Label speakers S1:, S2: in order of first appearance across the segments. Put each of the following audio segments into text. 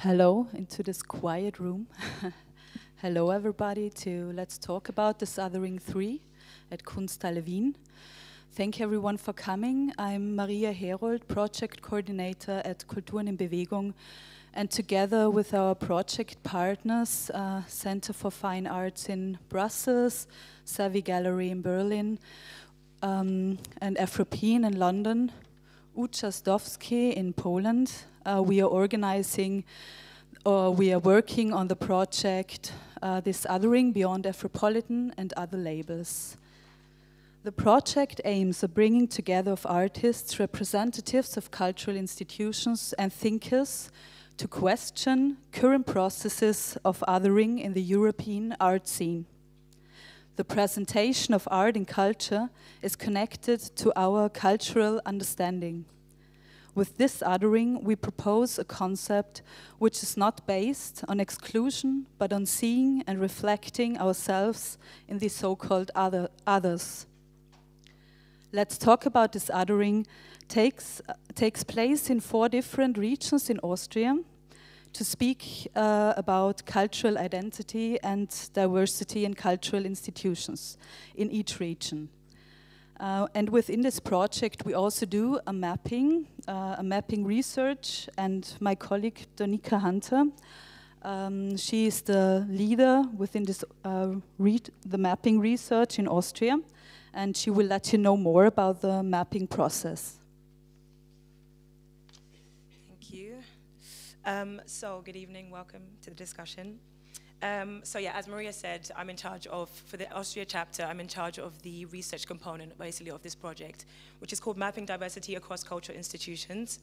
S1: Hello into this quiet room. Hello everybody to Let's Talk About This Othering 3 at Kunsthalle Wien. Thank you everyone for coming. I'm Maria Herold, project coordinator at Kulturen in Bewegung, and together with our project partners, Center for Fine Arts in Brussels, Savvy Gallery in Berlin, and Afropolitan in London, Uczastowski in Poland, we are organizing, or we are working on the project This Othering Beyond Afropolitan and Other Labels. The project aims at bringing together of artists, representatives of cultural institutions and thinkers to question current processes of othering in the European art scene. The presentation of art and culture is connected to our cultural understanding. With this othering, we propose a concept which is not based on exclusion, but on seeing and reflecting ourselves in the so-called others. Let's Talk About This Othering takes place in 4 different regions in Austria to speak about cultural identity and diversity in cultural institutions in each region. And within this project, we also do a mapping research, and my colleague Donika Hunter, she is the leader within this the mapping research in Austria, and she will let you know more about the mapping process.
S2: Thank you. So good evening, welcome to the discussion. So yeah, as Maria said, I'm in charge of, for the Austria chapter, I'm in charge of the research component, basically, of this project, which is called Mapping Diversity Across Cultural Institutions.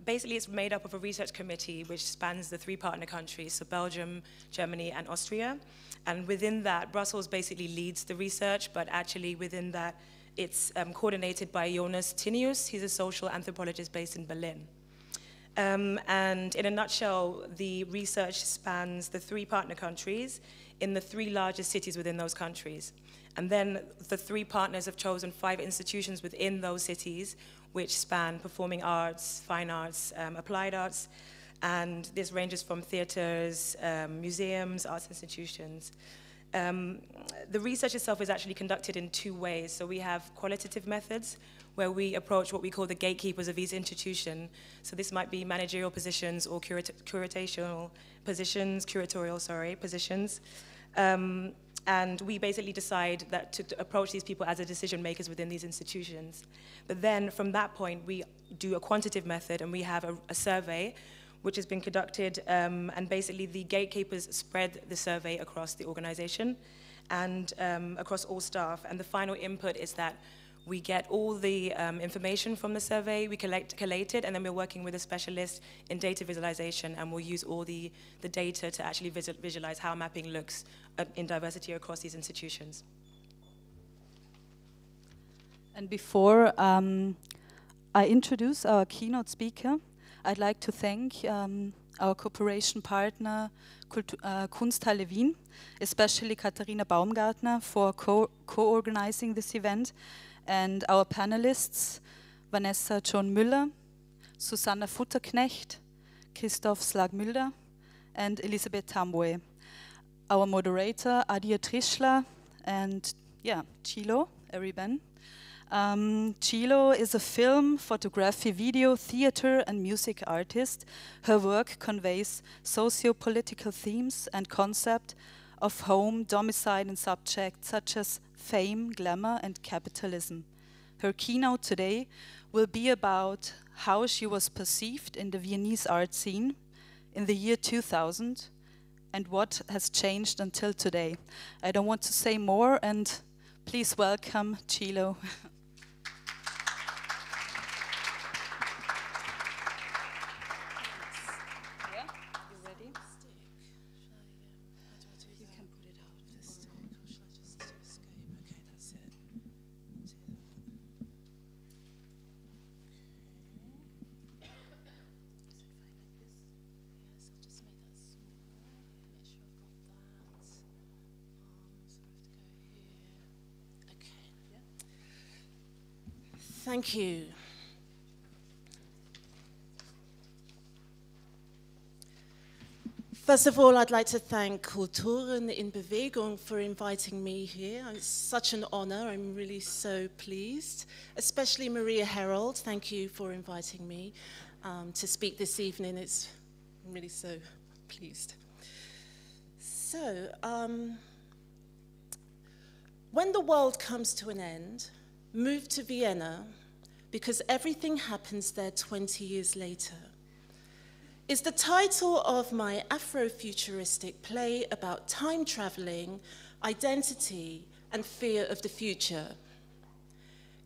S2: Basically, it's made up of a research committee which spans the 3 partner countries, so Belgium, Germany, and Austria. And within that, Brussels basically leads the research, but actually within that, it's coordinated by Jonas Tinius. He's a social anthropologist based in Berlin. And in a nutshell, the research spans the 3 partner countries in the 3 largest cities within those countries. And then the 3 partners have chosen 5 institutions within those cities, which span performing arts, fine arts, applied arts, and this ranges from theaters, museums, arts institutions. The research itself is actually conducted in 2 ways. So we have qualitative methods, where we approach what we call the gatekeepers of each institution. So this might be managerial positions or curatorial positions. And we basically decide that to approach these people as a decision makers within these institutions. But then from that point, we do a quantitative method, and we have a survey which has been conducted, and basically the gatekeepers spread the survey across the organization and across all staff. And the final input is that we get all the information from the survey, we collate it, and then we're working with a specialist in data visualization, and we'll use all the data to actually visualize how mapping looks in diversity across these institutions.
S1: And before I introduce our keynote speaker, I'd like to thank our cooperation partner, Kunsthalle Wien, especially Katharina Baumgartner, for co-organizing this event, and our panelists, Vanessa, Joan Müller, Suzanna Futterknecht, Christophe Slagmuylder, and Elisabeth Tambwe. Our moderator, Adia Trischler, and Chilo, Eribenne. Chilo is a film, photography, video, theater, and music artist. Her work conveys socio-political themes and concept of home, domicile, and subjects such as fame, glamour, and capitalism. Her keynote today will be about how she was perceived in the Viennese art scene in the year 2000 and what has changed until today. I don't want to say more, and please welcome Chilo.
S3: Thank you. First of all, I'd like to thank Kulturen in Bewegung for inviting me here. It's such an honor. I'm really so pleased. Especially Maria Herold, thank you for inviting me to speak this evening. I'm really so pleased. So, when the world comes to an end, move to Vienna, because everything happens there 20 years later, is the title of my Afrofuturistic play about time traveling, identity, and fear of the future.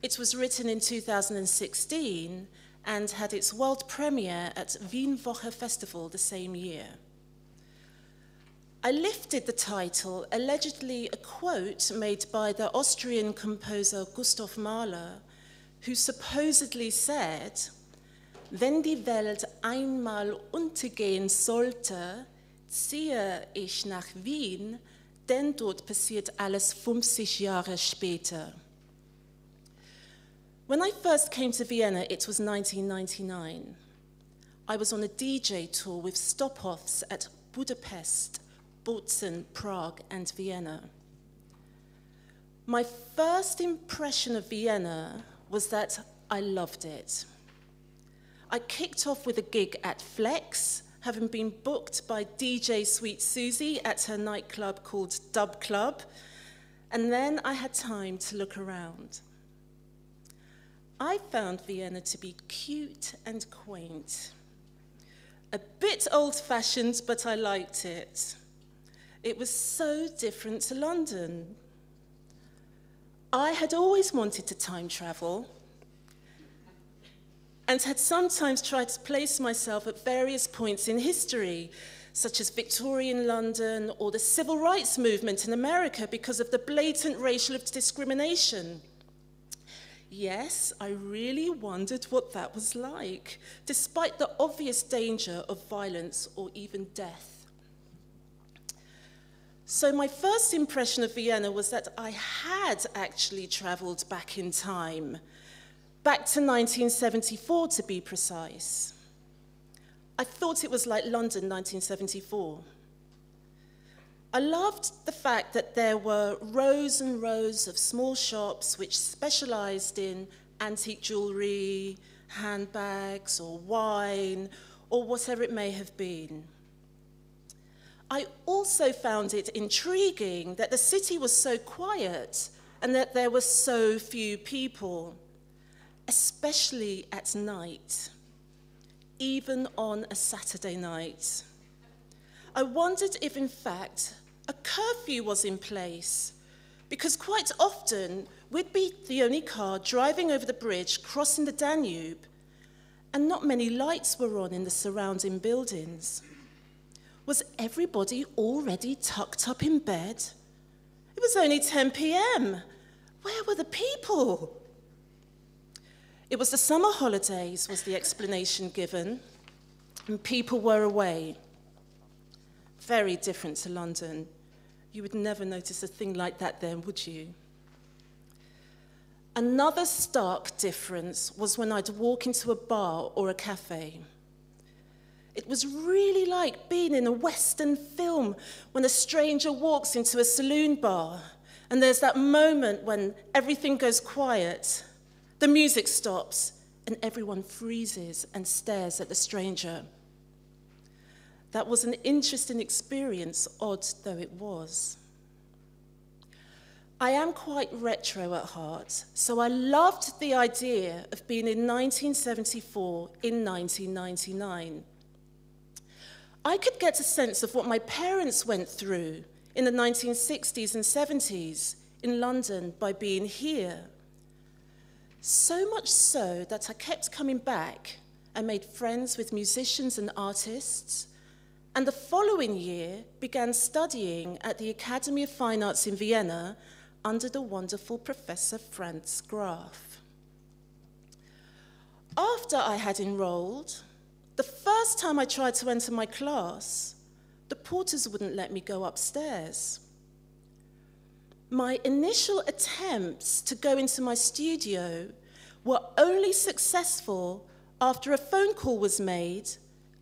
S3: It was written in 2016 and had its world premiere at Wien Festival the same year. I lifted the title, allegedly a quote made by the Austrian composer Gustav Mahler, who supposedly said, "Wenn die Welt einmal untergehen sollte, ziehe ich nach Wien, denn dort passiert alles 50 Jahre später." When I first came to Vienna, it was 1999. I was on a DJ tour with stop-offs at Budapest, Bozen, Prague, and Vienna. My first impression of Vienna was that I loved it. I kicked off with a gig at Flex, having been booked by DJ Sweet Susie at her nightclub called Dub Club, and then I had time to look around. I found Vienna to be cute and quaint. A bit old-fashioned, but I liked it. It was so different to London. I had always wanted to time travel, and had sometimes tried to place myself at various points in history, such as Victorian London or the civil rights movement in America because of the blatant racial discrimination. Yes, I really wondered what that was like, despite the obvious danger of violence or even death. So my first impression of Vienna was that I had actually traveled back in time, back to 1974 to be precise. I thought it was like London 1974. I loved the fact that there were rows and rows of small shops which specialized in antique jewelry, handbags, or wine, or whatever it may have been. I also found it intriguing that the city was so quiet and that there were so few people, especially at night, even on a Saturday night. I wondered if, in fact, a curfew was in place, because quite often we'd be the only car driving over the bridge, crossing the Danube, and not many lights were on in the surrounding buildings. Was everybody already tucked up in bed? It was only 10 p.m. Where were the people? It was the summer holidays, was the explanation given, and people were away. Very different to London. You would never notice a thing like that then, would you? Another stark difference was when I'd walk into a bar or a cafe. It was really like being in a Western film when a stranger walks into a saloon bar and there's that moment when everything goes quiet, the music stops, and everyone freezes and stares at the stranger. That was an interesting experience, odd though it was. I am quite retro at heart, so I loved the idea of being in 1974 in 1999. I could get a sense of what my parents went through in the 1960s and 70s in London by being here. So much so that I kept coming back and made friends with musicians and artists, and the following year began studying at the Academy of Fine Arts in Vienna under the wonderful Professor Franz Graf. After I had enrolled, the first time I tried to enter my class, the porters wouldn't let me go upstairs. My initial attempts to go into my studio were only successful after a phone call was made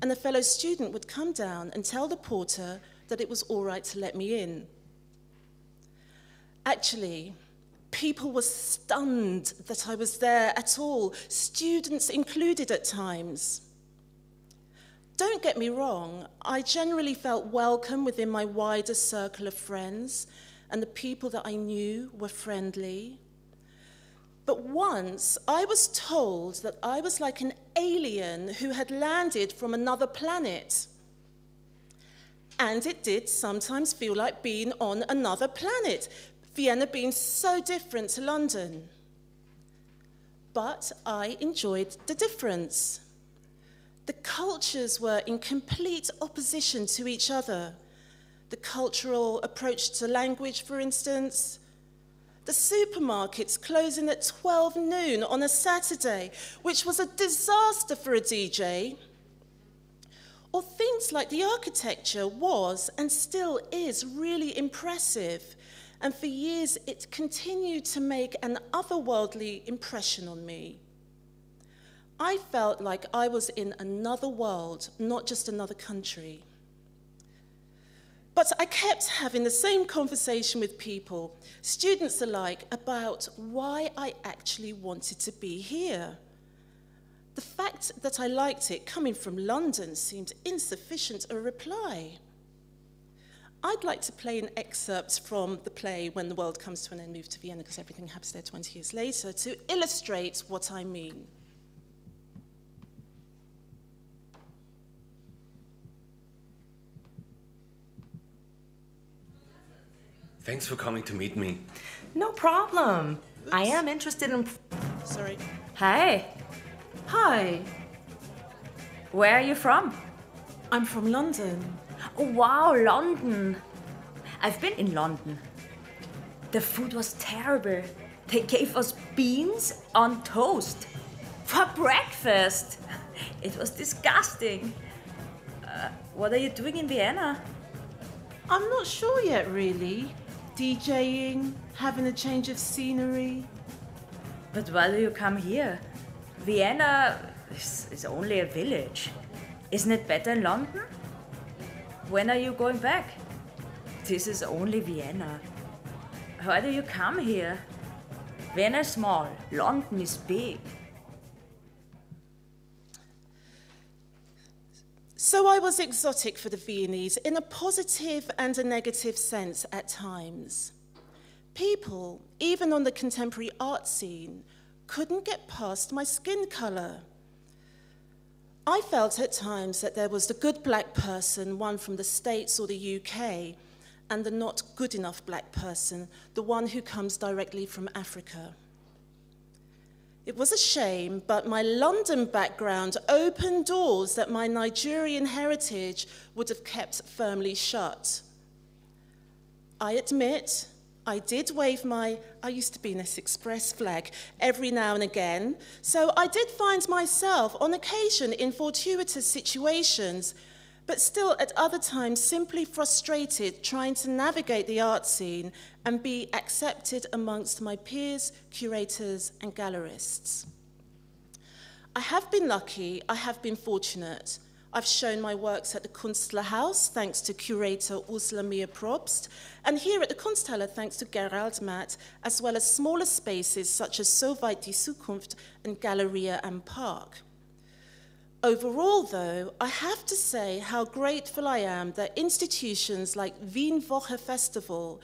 S3: and a fellow student would come down and tell the porter that it was all right to let me in. Actually, people were stunned that I was there at all, students included at times. Don't get me wrong, I generally felt welcome within my wider circle of friends, and the people that I knew were friendly. But once I was told that I was like an alien who had landed from another planet. And it did sometimes feel like being on another planet, Vienna being so different to London. But I enjoyed the difference. The cultures were in complete opposition to each other. The cultural approach to language, for instance. The supermarkets closing at 12 noon on a Saturday, which was a disaster for a DJ. Or things like the architecture was and still is really impressive, and for years it continued to make an otherworldly impression on me. I felt like I was in another world, not just another country. But I kept having the same conversation with people, students alike, about why I actually wanted to be here. The fact that I liked it coming from London seemed insufficient a reply. I'd like to play an excerpt from the play When the World Comes to an End, Move to Vienna, because everything happens there 20 years later, to illustrate what I mean.
S4: Thanks for coming to meet me.
S5: No problem.
S3: Oops.
S5: I am interested in...
S3: Sorry.
S5: Hi.
S3: Hi,
S5: Where are you from?
S3: I'm from London.
S5: Oh, wow, London. I've been in London. The food was terrible. They gave us beans on toast for breakfast. It was disgusting. What are you doing in Vienna?
S3: I'm not sure yet, really. DJing, having a change of scenery.
S5: But why do you come here? Vienna is only a village. Isn't it better in London? When are you going back? This is only Vienna. Why do you come here? Vienna is small, London is big.
S3: So I was exotic for the Viennese in a positive and a negative sense at times. People, even on the contemporary art scene, couldn't get past my skin colour. I felt at times that there was the good black person, one from the States or the UK, and the not good enough black person, the one who comes directly from Africa. It was a shame, but my London background opened doors that my Nigerian heritage would have kept firmly shut. I admit, I did wave my I used to be in this Express flag every now and again, so I did find myself on occasion in fortuitous situations, but still at other times simply frustrated trying to navigate the art scene and be accepted amongst my peers, curators, and gallerists. I have been lucky, I have been fortunate. I've shown my works at the Kunsthalle house, thanks to curator Ursula Meyer-Probst, and here at the Kunsthalle, thanks to Gerald Matt, as well as smaller spaces such as So weit die Zukunft and Galeria am Park. Overall, though, I have to say how grateful I am that institutions like Wien Woche Festival,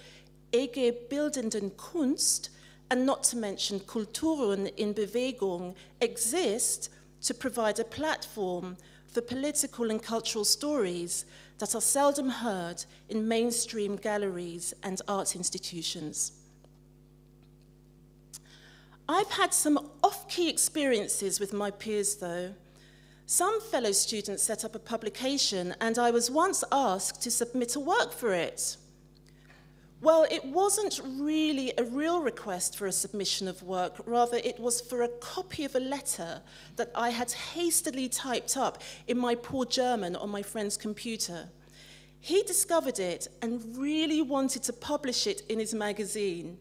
S3: EG Bildenden Kunst, and not to mention Kulturen in Bewegung, exist to provide a platform for political and cultural stories that are seldom heard in mainstream galleries and art institutions. I've had some off-key experiences with my peers, though. Some fellow students set up a publication, and I was once asked to submit a work for it. Well, it wasn't really a real request for a submission of work, rather it was for a copy of a letter that I had hastily typed up in my poor German on my friend's computer. He discovered it and really wanted to publish it in his magazine.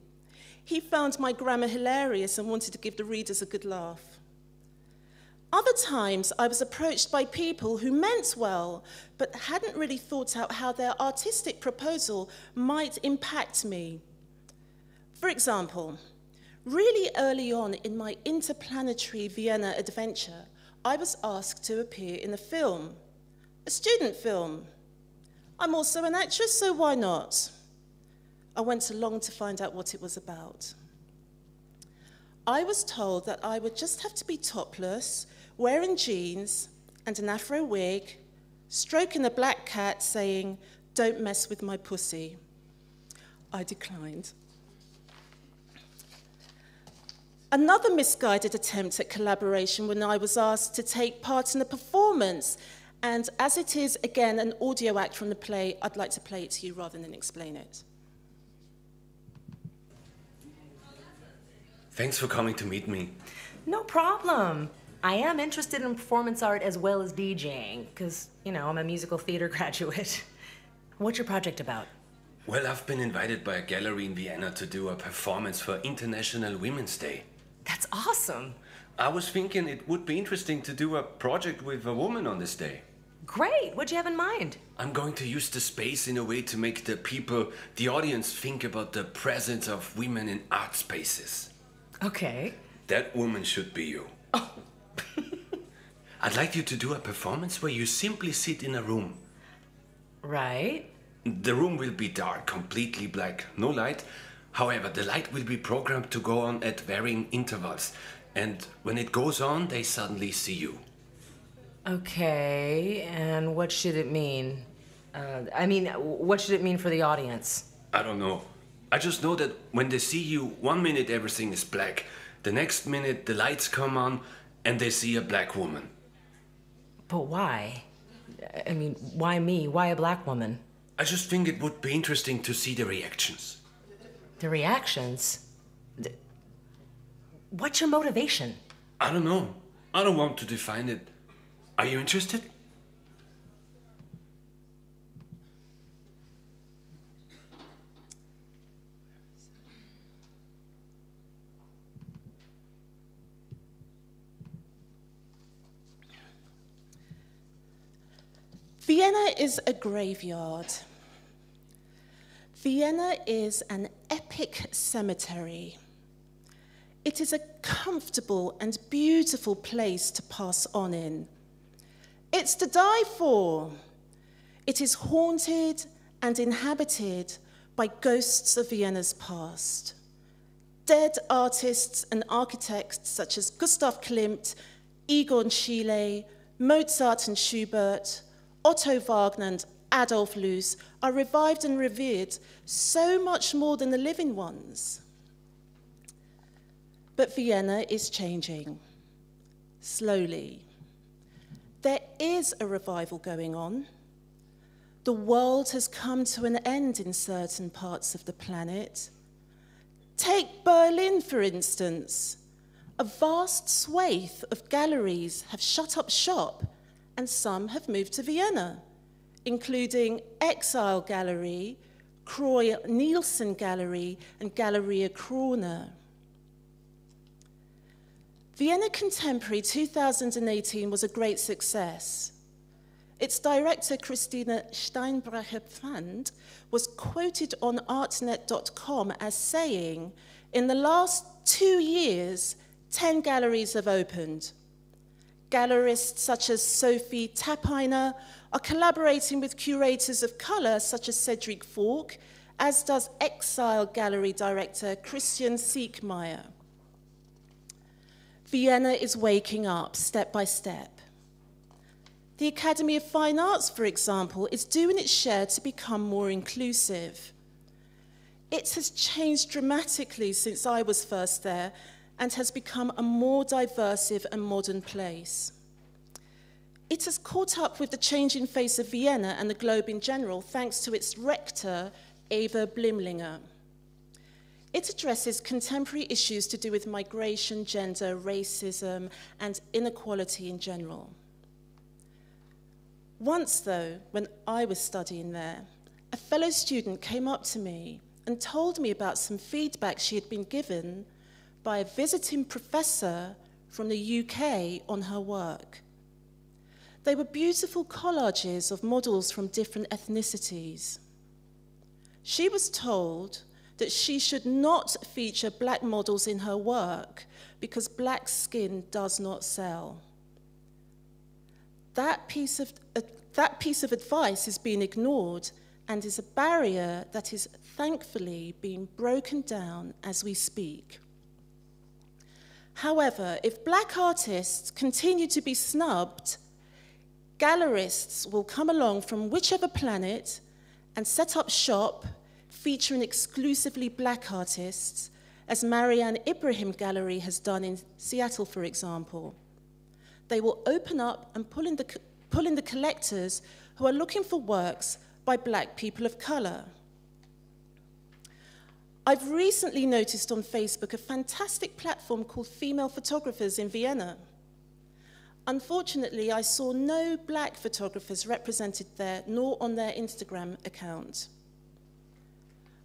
S3: He found my grammar hilarious and wanted to give the readers a good laugh. Other times, I was approached by people who meant well, but hadn't really thought out how their artistic proposal might impact me. For example, really early on in my interplanetary Vienna adventure, I was asked to appear in a film, a student film. I'm also an actress, so why not? I went along to find out what it was about. I was told that I would just have to be topless, wearing jeans and an afro wig, stroking a black cat saying, "Don't mess with my pussy." I declined. Another misguided attempt at collaboration when I was asked to take part in a performance, and as it is, again, an audio act from the play, I'd like to play it to you rather than explain it.
S4: Thanks for coming to meet me.
S6: No problem. I am interested in performance art as well as DJing, because, you know, I'm a musical theater graduate. What's your project about?
S4: Well, I've been invited by a gallery in Vienna to do a performance for International Women's Day.
S6: That's awesome.
S4: I was thinking it would be interesting to do a project with a woman on this day.
S6: Great. What'd you have in mind?
S4: I'm going to use the space in a way to make the people, the audience, think about the presence of women in art spaces.
S6: Okay.
S4: That woman should be you.
S6: Oh.
S4: I'd like you to do a performance where you simply sit in a room.
S6: Right.
S4: The room will be dark, completely black, no light. However, the light will be programmed to go on at varying intervals. And when it goes on, they suddenly see you.
S6: Okay, and what should it mean? What should it mean for the audience?
S4: I don't know. I just know that when they see you, 1 minute everything is black. The next minute the lights come on and they see a black woman.
S6: But why? I mean, why me? Why a black woman?
S4: I just think it would be interesting to see the reactions.
S6: The reactions? What's your motivation?
S4: I don't know. I don't want to define it. Are you interested?
S3: Vienna is a graveyard. Vienna is an epic cemetery. It is a comfortable and beautiful place to pass on in. It's to die for. It is haunted and inhabited by ghosts of Vienna's past. Dead artists and architects such as Gustav Klimt, Egon Schiele, Mozart and Schubert, Otto Wagner and Adolf Loos are revived and revered so much more than the living ones. But Vienna is changing, slowly. There is a revival going on. The world has come to an end in certain parts of the planet. Take Berlin, for instance. A vast swathe of galleries have shut up shop, and some have moved to Vienna, including Exile Gallery, Croy Nielsen Gallery, and Galeria Krone. Vienna Contemporary 2018 was a great success. Its director, Christine Steinbracher-Pfand, was quoted on artnet.com as saying, "In the last 2 years, 10 galleries have opened. Gallerists such as Sophie Tappiner are collaborating with curators of colour such as Cedric Falk, as does Exile Gallery director Christian Siekmeyer. Vienna is waking up step by step. The Academy of Fine Arts, for example, is doing its share to become more inclusive. It has changed dramatically since I was first there and has become a more diverse and modern place. It has caught up with the changing face of Vienna and the globe in general thanks to its rector, Eva Blimlinger. It addresses contemporary issues to do with migration, gender, racism, and inequality in general. Once, though, when I was studying there, a fellow student came up to me and told me about some feedback she had been given by a visiting professor from the UK on her work. They were beautiful collages of models from different ethnicities. She was told that she should not feature black models in her work because black skin does not sell. That piece of advice is being ignored and is a barrier that is thankfully being broken down as we speak. However, if black artists continue to be snubbed, gallerists will come along from whichever planet and set up shop featuring exclusively black artists, as Marianne Ibrahim Gallery has done in Seattle, for example. They will open up and pull in the collectors who are looking for works by black people of color. I've recently noticed on Facebook a fantastic platform called Female Photographers in Vienna. Unfortunately, I saw no black photographers represented there, nor on their Instagram account.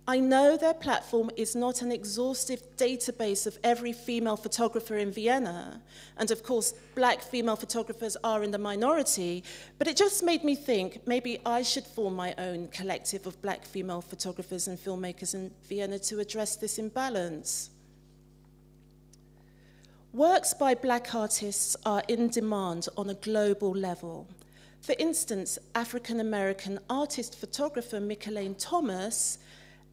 S3: I know their platform is not an exhaustive database of every female photographer in Vienna, and of course, black female photographers are in the minority, but it just made me think maybe I should form my own collective of black female photographers and filmmakers in Vienna to address this imbalance. Works by black artists are in demand on a global level. For instance, African-American artist-photographer Michaelaine Thomas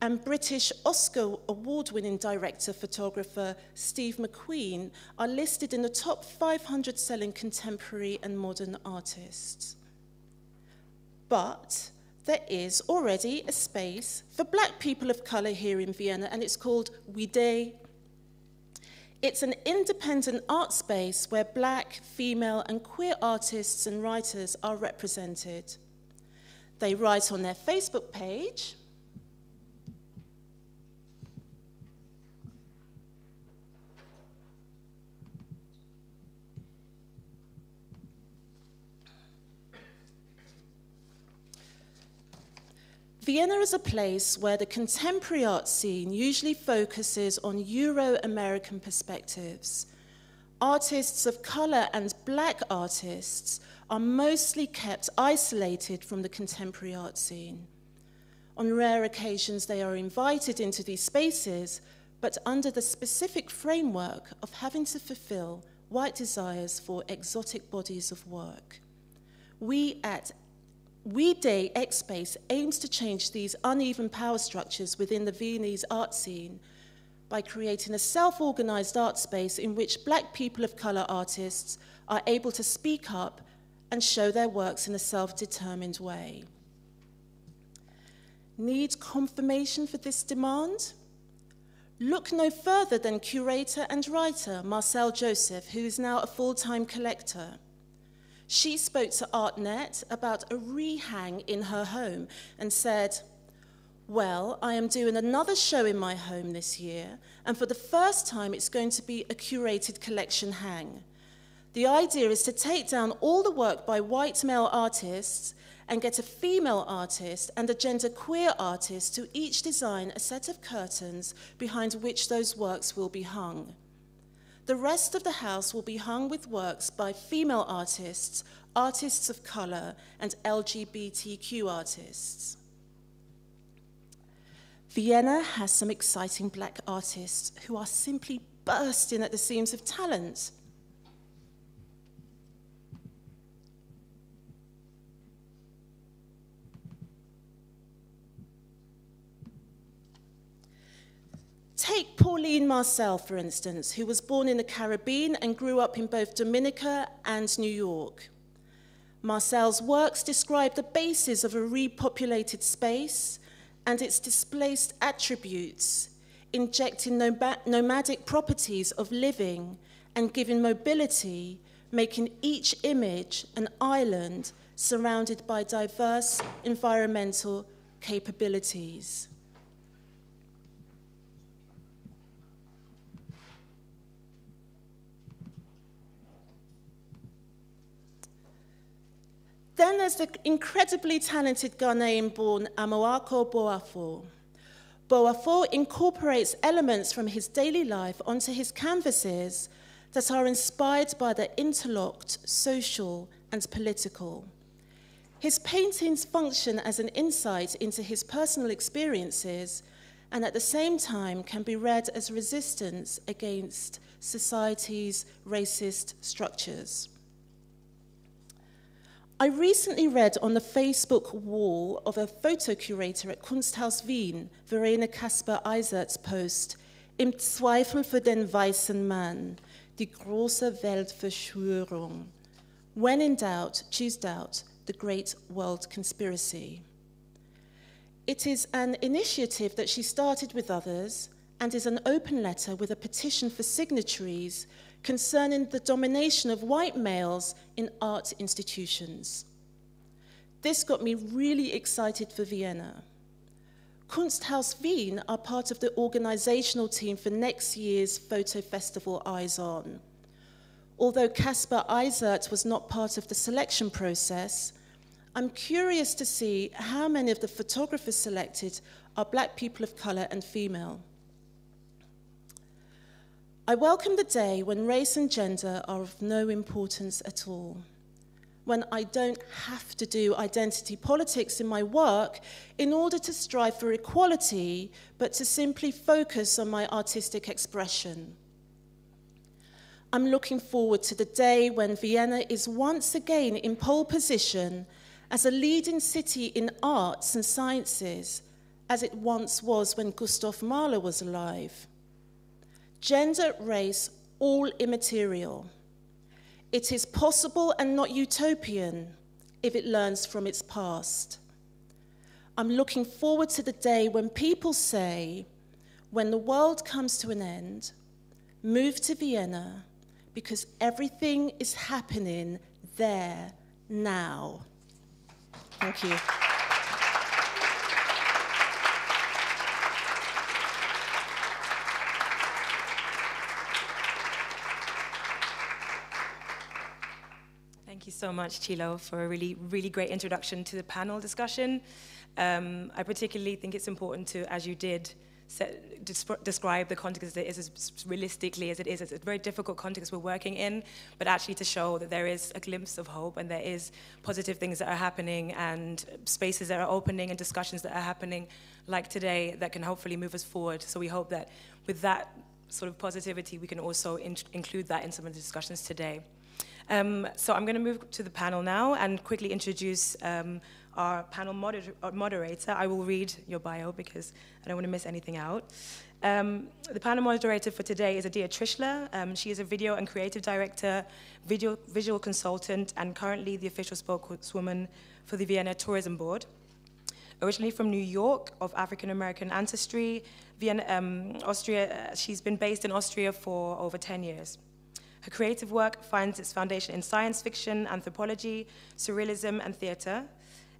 S3: and British Oscar award-winning director-photographer Steve McQueen are listed in the top 500 selling contemporary and modern artists. But there is already a space for black people of color here in Vienna, and it's called Wide. It's an independent art space where black, female, and queer artists and writers are represented. They write on their Facebook page, Vienna is a place where the contemporary art scene usually focuses on Euro-American perspectives. Artists of color and black artists are mostly kept isolated from the contemporary art scene. On rare occasions, they are invited into these spaces, but under the specific framework of having to fulfill white desires for exotic bodies of work. We Day AxBase aims to change these uneven power structures within the Viennese art scene by creating a self-organized art space in which black people of color artists are able to speak up and show their works in a self-determined way. Need confirmation for this demand? Look no further than curator and writer Marcel Joseph, who is now a full-time collector. She spoke to ArtNet about a rehang in her home and said, "Well, I am doing another show in my home this year, and for the first time it's going to be a curated collection hang. The idea is to take down all the work by white male artists and get a female artist and a genderqueer artist to each design a set of curtains behind which those works will be hung. The rest of the house will be hung with works by female artists, artists of color, and LGBTQ artists." Vienna has some exciting black artists who are simply bursting at the seams of talent. Take Pauline Marcel, for instance, who was born in the Caribbean and grew up in both Dominica and New York. Marcel's works describe the basis of a repopulated space and its displaced attributes, injecting nomadic properties of living and giving mobility, making each image an island surrounded by diverse environmental capabilities. Then there's the incredibly talented Ghanaian-born Amoako Boafo. Boafo incorporates elements from his daily life onto his canvases that are inspired by the interlocked social and political. His paintings function as an insight into his personal experiences and at the same time can be read as resistance against society's racist structures. I recently read on the Facebook wall of a photo curator at Kunsthalle Wien, Verena Kasper-Eisert's post, Im Zweifel für den weißen Mann, die große Weltverschwörung. When in doubt, choose doubt, the great world conspiracy. It is an initiative that she started with others and is an open letter with a petition for signatories concerning the domination of white males in art institutions. This got me really excited for Vienna. Kunsthalle Wien are part of the organizational team for next year's photo festival Eyes On. Although Kasper-Eisert was not part of the selection process, I'm curious to see how many of the photographers selected are black people of color and female. I welcome the day when race and gender are of no importance at all, when I don't have to do identity politics in my work in order to strive for equality, but to simply focus on my artistic expression. I'm looking forward to the day when Vienna is once again in pole position as a leading city in arts and sciences, as it once was when Gustav Mahler was alive. Gender, race, all immaterial. It is possible and not utopian if it learns from its past. I'm looking forward to the day when people say, when the world comes to an end, move to Vienna, because everything is happening there now. Thank you.
S2: Thank you so much, Chilo, for a really, really great introduction to the panel discussion. I particularly think it's important to, as you did, describe the context as it is as realistically as it is. It's a very difficult context we're working in, but actually to show that there is a glimpse of hope and there is positive things that are happening and spaces that are opening and discussions that are happening like today that can hopefully move us forward. So we hope that with that sort of positivity, we can also include that in some of the discussions today. So I'm going to move to the panel now and quickly introduce our panel moderator. I will read your bio because I don't want to miss anything out. The panel moderator for today is Adia Trischler. She is a video and creative director, visual consultant, and currently the official spokeswoman for the Vienna Tourism Board. Originally from New York, of African-American ancestry, Vienna, Austria, she's been based in Austria for over 10 years. Her creative work finds its foundation in science fiction, anthropology, surrealism, and theater.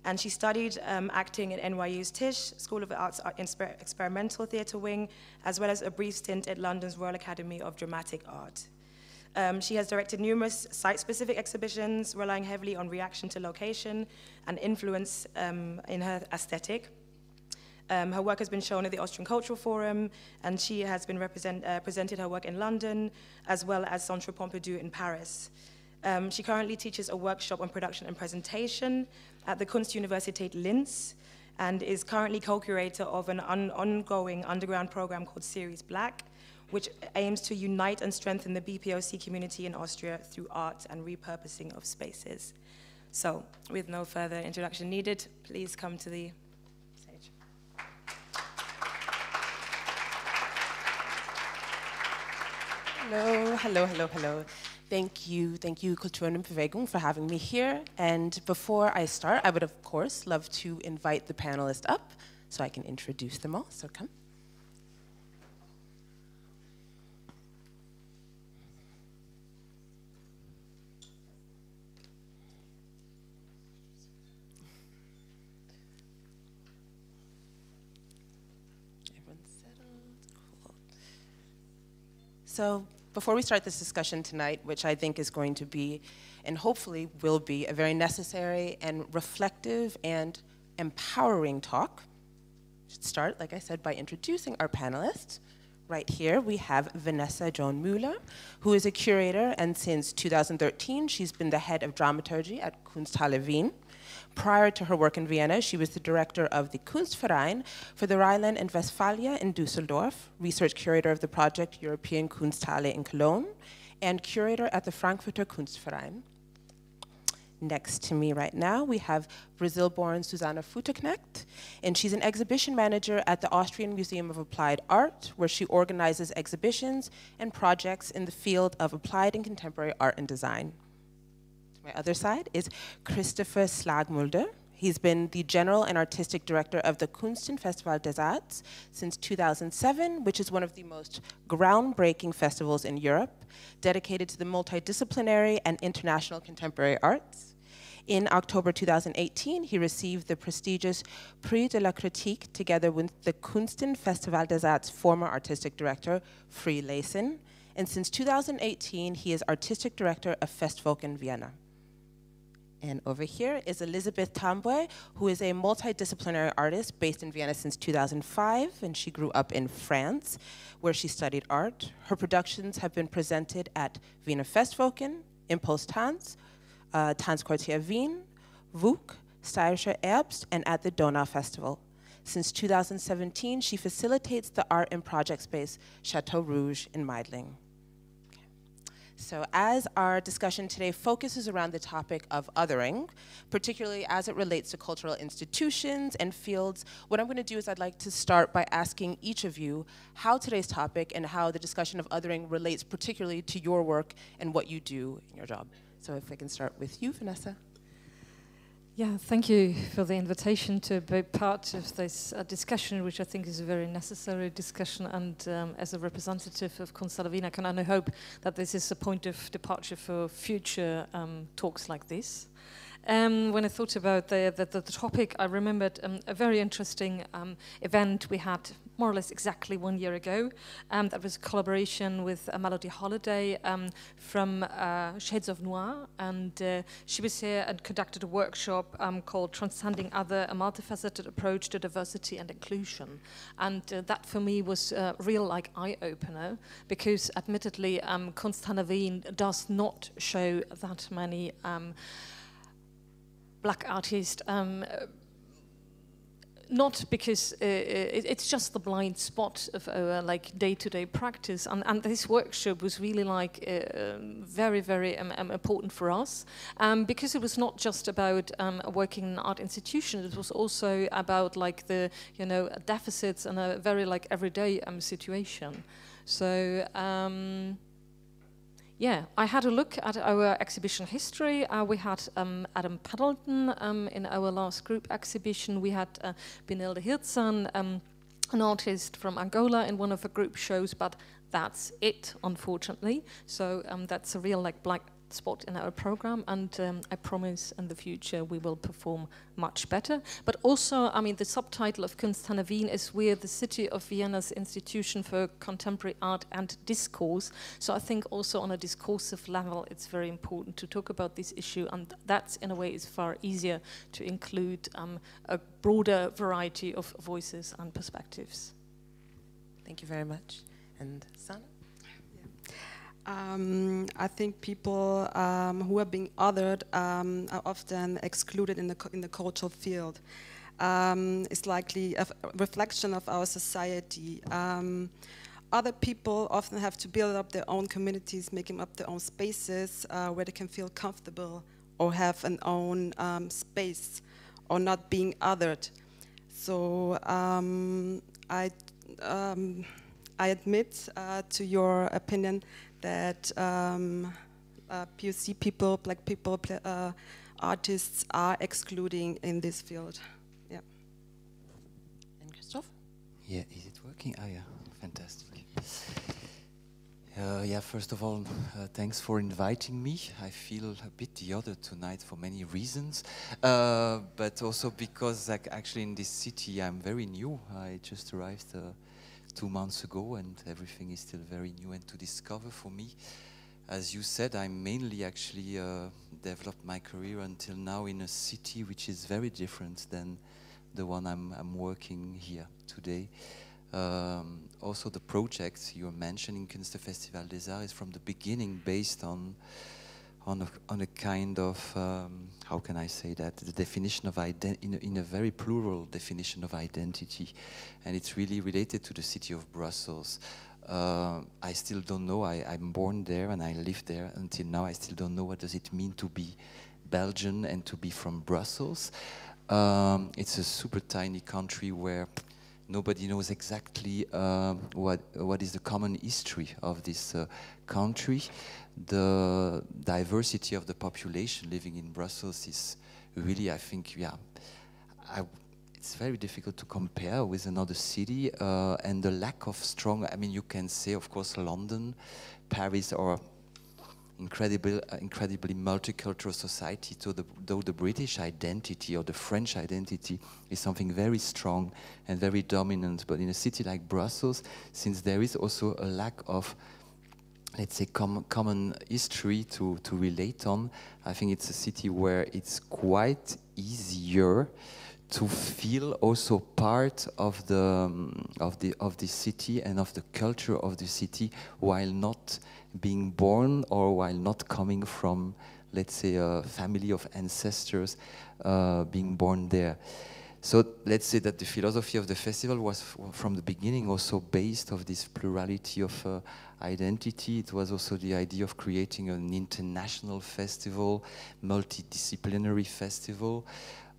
S2: And she studied acting at NYU's Tisch, School of the Arts Experimental Theatre Wing, as well as a brief stint at London's Royal Academy of Dramatic Art. She has directed numerous site-specific exhibitions, relying heavily on reaction to location and influence in her aesthetic. Her work has been shown at the Austrian Cultural Forum, and she has been presented her work in London, as well as Centre Pompidou in Paris. She currently teaches a workshop on production and presentation at the Kunstuniversität Linz, and is currently co-curator of an ongoing underground program called Series Black, which aims to unite and strengthen the BPOC community in Austria through art and repurposing of spaces. So, with no further introduction needed, please come to the stage.
S7: Hello, hello, hello, hello. Thank you, Kultur und Bewegung, for having me here. And before I start, I would, of course, love to invite the panelists up so I can introduce them all. So come. Everyone's settled. Cool. So, before we start this discussion tonight, which I think is going to be, and hopefully will be, a very necessary and reflective and empowering talk, I should start, like I said, by introducing our panelists. Right here, we have Vanessa Joan Müller, who is a curator, and since 2013, she's been the head of dramaturgy at Kunsthalle Wien. Prior to her work in Vienna, she was the director of the Kunstverein for the Rhineland and Westphalia in Düsseldorf, research curator of the project European Kunsthalle in Cologne, and curator at the Frankfurter Kunstverein. Next to me right now, we have Brazil-born Suzanna Futterknecht, and she's an exhibition manager at the Austrian Museum of Applied Art, where she organizes exhibitions and projects in the field of applied and contemporary art and design. To my other side is Christophe Slagmuylder. He's been the general and artistic director of the Kunstfestival des Arts since 2007, which is one of the most groundbreaking festivals in Europe, dedicated to the multidisciplinary and international contemporary arts. In October 2018, he received the prestigious Prix de la Critique together with the Kunstfestival des Arts former artistic director, Free Leysen. And since 2018, he is artistic director of Festwochen Vienna. And over here is Elisabeth Tambwe, who is a multidisciplinary artist based in Vienna since 2005, and she grew up in France, where she studied art. Her productions have been presented at Wiener Festwochen, Impuls Tanz, Tanzquartier Wien, WUK, Steirischer Herbst, and at the Donau Festival. Since 2017, she facilitates the art and project space Chateau Rouge in Meidling. So as our discussion today focuses around the topic of othering, particularly as it relates to cultural institutions and fields, what I'm going to do is I'd like to start by asking each of you how today's topic and how the discussion of othering relates particularly to your work and what you do in your job. So if I can start with you, Vanessa.
S8: Yeah, thank you for the invitation to be part of this discussion, which I think is a very necessary discussion. And as a representative of Kunsthalle Wien, I can only hope that this is a point of departure for future talks like this. When I thought about the topic, I remembered a very interesting event we had more or less exactly 1 year ago. That was a collaboration with a Melody Holiday from Shades of Noir, and she was here and conducted a workshop called Transcending Other, a multifaceted approach to diversity and inclusion. And that for me was a real eye-opener, because admittedly Kunsthalle Wien does not show that many black artists, not because it's just the blind spot of our day-to-day practice, and this workshop was really very, very important for us, because it was not just about working in an art institution. It was also about the deficits and a very everyday situation. So. Yeah, I had a look at our exhibition history. We had Adam Pölten in our last group exhibition. We had Benilde Hirzan, an artist from Angola, in one of the group shows, but that's it, unfortunately. So that's a real black spot in our program, and I promise in the future we will perform much better. But also, I mean, the subtitle of Kunsthalle Wien is "We're the City of Vienna's Institution for Contemporary Art and Discourse." So I think also on a discursive level it's very important to talk about this issue, and that in a way is far easier to include a broader variety of voices and perspectives.
S7: Thank you very much. And Sana?
S9: I think people who are being othered are often excluded in the cultural field. It's likely a reflection of our society. Other people often have to build up their own communities, making up their own spaces where they can feel comfortable or have an own space or not being othered. So I admit to your opinion that POC people, black people, artists are excluding in this field. Yeah.
S7: And Christophe?
S10: Yeah, is it working? Oh yeah, fantastic. Yeah, first of all, thanks for inviting me. I feel a bit the other tonight for many reasons, but also because actually in this city I'm very new. I just arrived 2 months ago, and everything is still very new and to discover for me. As you said, I mainly actually developed my career until now in a city which is very different than the one I'm working here today. Also the projects you're mentioning, Kunstfestival des Arts, is from the beginning based on a kind of, how can I say that, the definition of in a very plural definition of identity, and it's really related to the city of Brussels. I still don't know, I'm born there and I live there until now. I still don't know what does it mean to be Belgian and to be from Brussels. It's a super tiny country where nobody knows exactly what is the common history of this country. The diversity of the population living in Brussels is really, I think, yeah, it's very difficult to compare with another city, and the lack of strong, I mean, you can say, of course, London, Paris are incredibly multicultural society, though the British identity or the French identity is something very strong and very dominant. But in a city like Brussels, since there is also a lack of, let's say, common history to relate on, I think it's a city where it's quite easier to feel also part of the city and of the culture of the city, while not being born or while not coming from, let's say, a family of ancestors being born there. So let's say that the philosophy of the festival was from the beginning also based on this plurality of identity. It was also the idea of creating an international festival, multidisciplinary festival,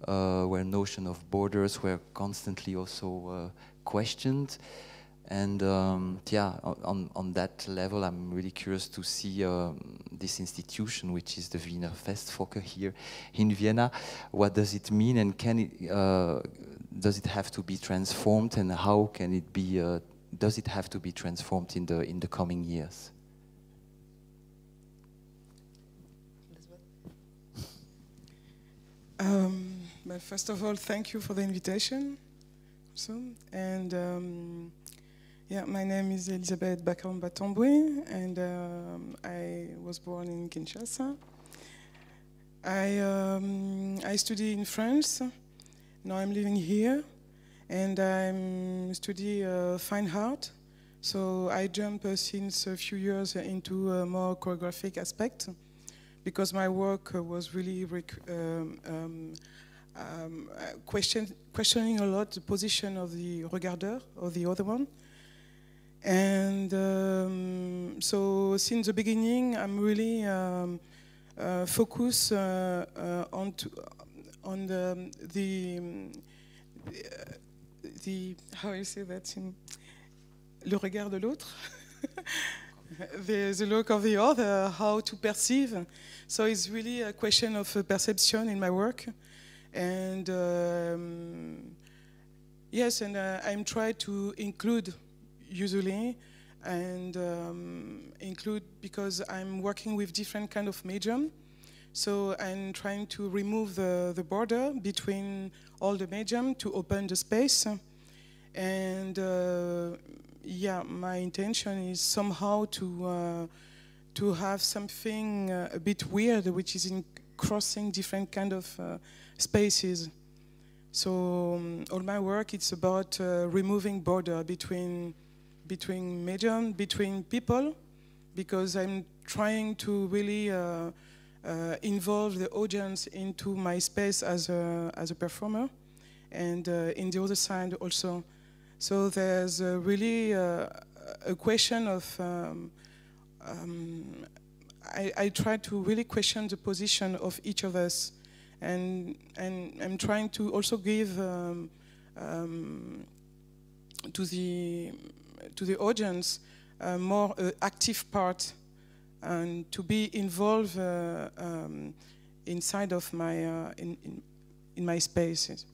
S10: where notion of borders were constantly also questioned. And yeah, on that level, I'm really curious to see this institution, which is the Wiener Festwochen here in Vienna. What does it mean, and can it does it have to be transformed, and how can it be? Does it have to be transformed in the coming years?
S11: But first of all, thank you for the invitation. And yeah, my name is Elisabeth Beckham Tambwe, and I was born in Kinshasa. I study in France. Now I'm living here, and I'm study fine art. So I jump since a few years into a more choreographic aspect, because my work was really questioning a lot the position of the regardeur, or the other one. And so since the beginning, I'm really focused on the how you say that in le regard de l'autre, the look of the other, how to perceive. So it's really a question of perception in my work. And yes, and I'm trying to include usually, and include because I'm working with different kind of medium. So I'm trying to remove the border between all the medium to open the space. And yeah, my intention is somehow to have something a bit weird, which is in crossing different kind of spaces. So all my work, it's about removing border between medium, between people, because I'm trying to really involve the audience into my space as a performer, and in the other side also. So there's really a question of I try to really question the position of each of us, and I'm trying to also give to the audience a more active part, and to be involved inside of my in my spaces.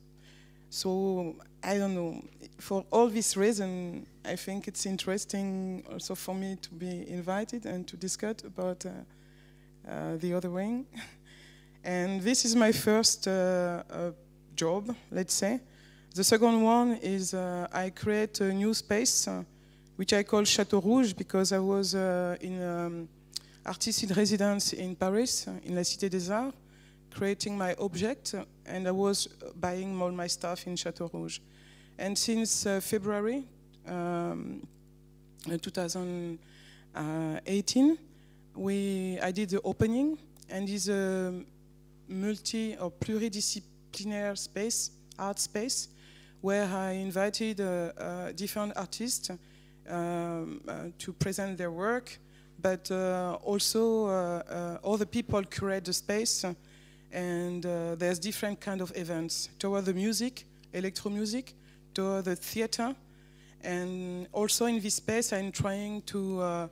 S11: So I don't know. For all this reason, I think it's interesting also for me to be invited and to discuss about the other wing. And this is my first job, let's say. The second one is I create a new space, which I call Château Rouge, because I was in artist in residence in Paris, in la Cité des Arts, creating my object, and I was buying all my stuff in Château Rouge. And since February 2018, I did the opening, and it's a multi or pluridisciplinaire space, art space, where I invited different artists to present their work, but also other people curate the space, and there's different kind of events toward the music, electro music, toward the theater, and also in this space I'm trying to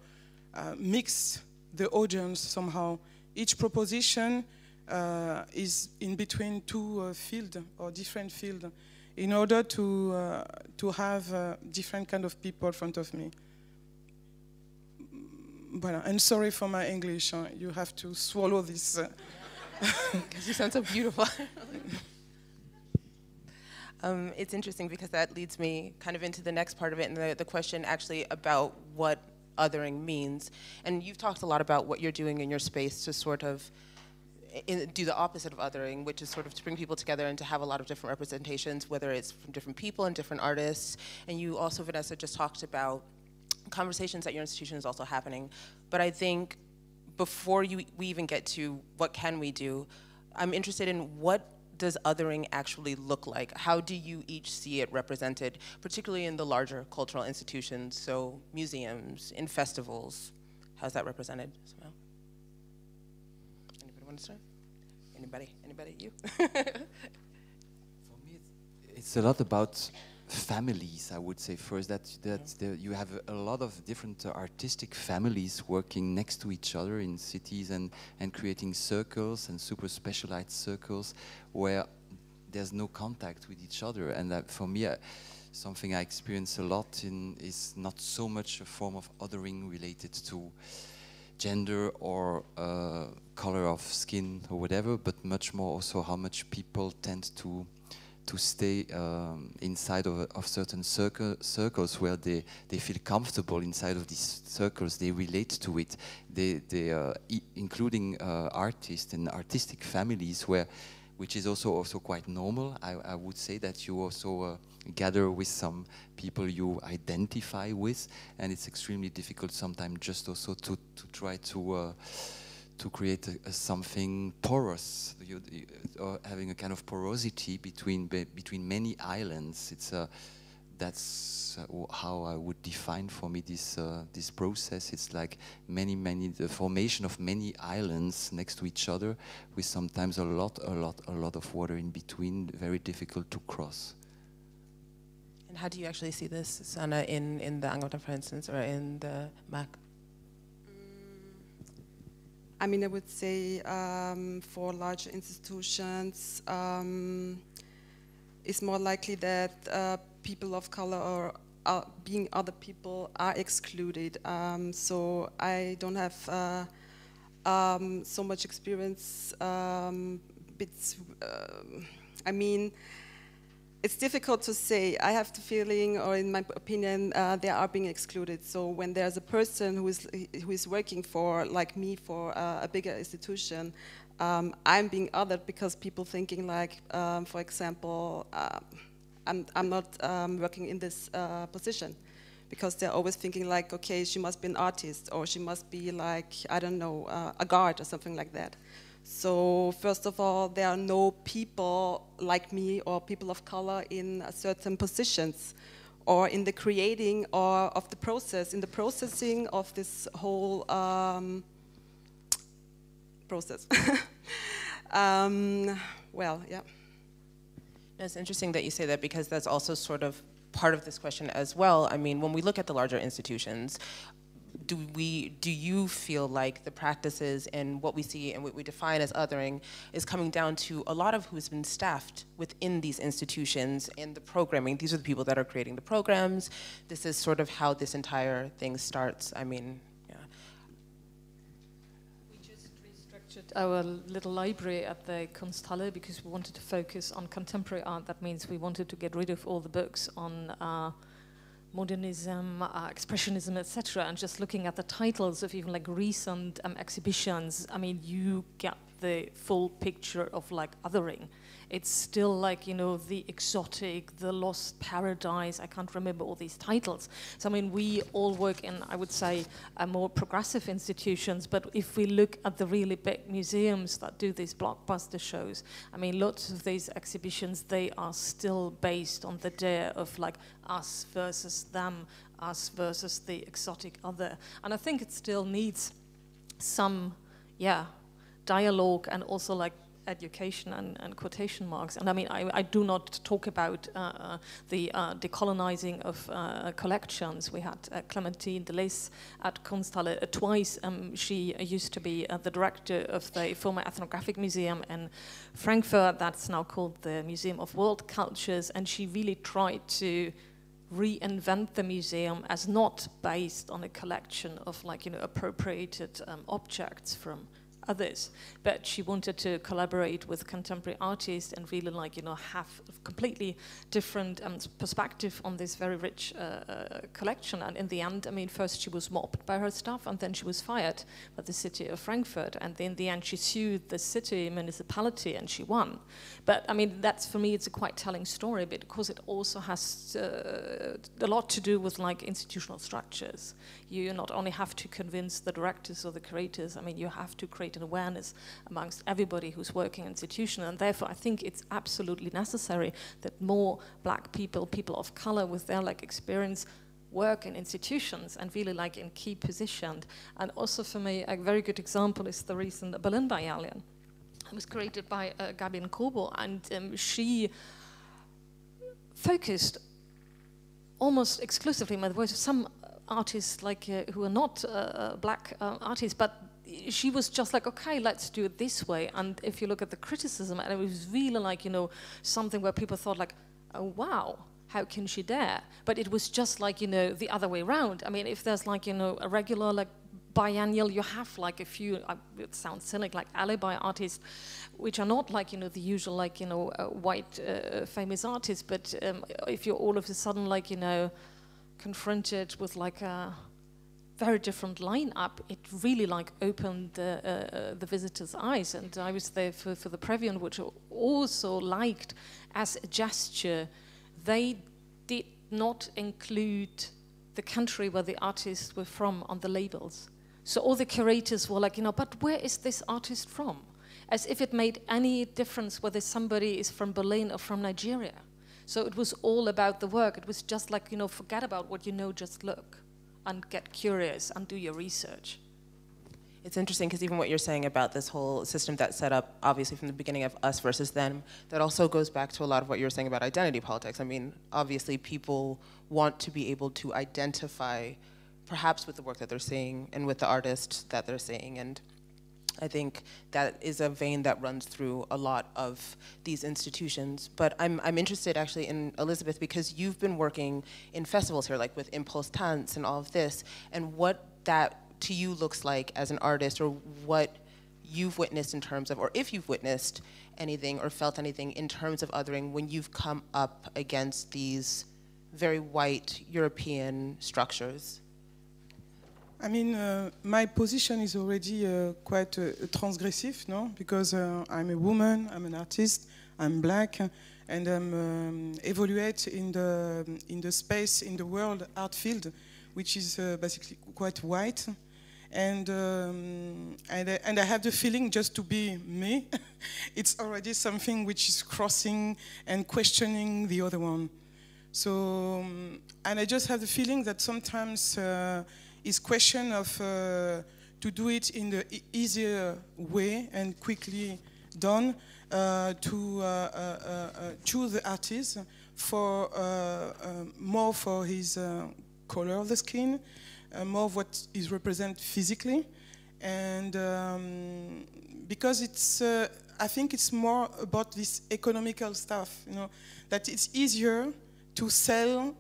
S11: mix the audience somehow. Each proposition is in between two fields or different fields, in order to have different kind of people in front of me. Voilà. And sorry for my English, you have to swallow this.
S7: Because you sound so beautiful. It's interesting because that leads me kind of into the next part of it, and the question actually about what othering means. And you've talked a lot about what you're doing in your space to sort of do the opposite of othering, which is sort of to bring people together and to have a lot of different representations, whether it's from different people and different artists. And you also, Vanessa, just talked about conversations at your institution is also happening. But I think before we even get to what can we do, I'm interested in what does othering actually look like? How do you each see it represented, particularly in the larger cultural institutions, so museums, in festivals? How's that represented? Somehow? Anybody want to start? Anybody? You?
S10: For me, it's a lot about families, I would say first, you have a lot of different artistic families working next to each other in cities and creating circles and super specialized circles where there's no contact with each other. And that, for me, something I experience a lot in is not so much a form of othering related to gender or color of skin or whatever, but much more also how much people tend to stay inside of certain circles where they feel comfortable inside of these circles. They relate to it. Including artists and artistic families, which is also quite normal. I would say that you also gather with some people you identify with, and it's extremely difficult sometimes just also to try to create something porous, or having a kind of porosity between many islands. That's how I would define for me this process. It's like the formation of many islands next to each other, with sometimes a lot of water in between, very difficult to cross.
S7: And how do you actually see this, Suzanna, in the Angota, for instance, or in the MAC?
S9: I mean, I would say for larger institutions, it's more likely that people of color or being other people are excluded. So I don't have so much experience. I mean, it's difficult to say. I have the feeling, or in my opinion, they are being excluded. So when there's a person who is working for, like me, for a bigger institution, I'm being othered because people thinking like, for example, I'm not working in this position, because they're always thinking like, okay, she must be an artist, or she must be like, I don't know, a guard or something like that. So first of all, there are no people like me or people of color in certain positions, or in the creating or of the process, in the processing of this whole process. Well, yeah.
S7: It's interesting that you say that, because that's also sort of part of this question as well. I mean, when we look at the larger institutions, do you feel like the practices and what we see and what we define as othering is coming down to a lot of who's been staffed within these institutions and the programming? These are the people that are creating the programs. This is sort of how this entire thing starts. I mean, yeah.
S8: We just restructured our little library at the Kunsthalle because we wanted to focus on contemporary art. That means we wanted to get rid of all the books on modernism, expressionism, etc., and just looking at the titles of even like recent exhibitions, I mean, you get the full picture of like othering. It's still like, you know, the exotic, the lost paradise. I can't remember all these titles. So I mean, we all work in, I would say, more progressive institutions, but if we look at the really big museums that do these blockbuster shows, I mean, lots of these exhibitions, they are still based on the idea of like us versus them, us versus the exotic other. And I think it still needs some, dialogue and also like education and quotation marks. And I mean, I do not talk about the decolonizing of collections. We had Clementine de Lis at Kunsthalle twice. She used to be the director of the former ethnographic museum in Frankfurt, that's now called the Museum of World Cultures, and she really tried to reinvent the museum as not based on a collection of like, you know, appropriated objects from others, but she wanted to collaborate with contemporary artists and really like, you know, have a completely different perspective on this very rich collection. And in the end, I mean, first she was mobbed by her staff and then she was fired by the city of Frankfurt, and in the end she sued the city municipality and she won. But I mean, that's, for me, it's a quite telling story because it also has a lot to do with like institutional structures. You not only have to convince the directors or the curators, I mean, you have to create an awareness amongst everybody who's working in institution, and therefore I think it's absolutely necessary that more black people, people of color with their like experience, work in institutions and really like in key positions. And also for me, a very good example is the recent Berlin Biennial. It was created by Gabin Kobo, and she focused almost exclusively, there were some artists like who are not black artists, but she was just like, okay, let's do it this way. And if you look at the criticism, and it was really like, you know, something where people thought like, oh wow, how can she dare? But it was just like, you know, the other way around. I mean, if there's like, you know, a regular like biennial, you have like a few, it sounds cynic, like alibi artists, which are not like, you know, the usual like, you know, white famous artists, but if you're all of a sudden like, you know, confronted with like a very different lineup, it really like opened the visitors' eyes. And I was there for the Previon, which I also liked as a gesture. They did not include the country where the artists were from on the labels. So all the curators were like, you know, but where is this artist from? As if it made any difference whether somebody is from Berlin or from Nigeria. So it was all about the work. It was just like, you know, forget about what you know, just look and get curious and do your research.
S7: It's interesting because even what you're saying about this whole system that's set up, obviously from the beginning of us versus them, that also goes back to a lot of what you were saying about identity politics. I mean, obviously people want to be able to identify perhaps with the work that they're seeing and with the artist that they're seeing. And I think that is a vein that runs through a lot of these institutions. But I'm interested actually in Elisabeth, because you've been working in festivals here, like with Impulse Tanz and all of this, and what that to you looks like as an artist, or what you've witnessed in terms of, or if you've witnessed anything or felt anything in terms of othering when you've come up against these very white European structures.
S11: I mean, my position is already quite transgressive, no? Because I'm a woman, I'm an artist, I'm black, and I'm evaluate in the space, in the world art field, which is basically quite white. And I have the feeling just to be me, it's already something which is crossing and questioning the other one. So, and I just have the feeling that sometimes it's question of to do it in the easier way and quickly done, to choose the artist for more for his color of the skin, more of what is represented physically, and because it's I think it's more about this economical stuff, you know, that it's easier to sell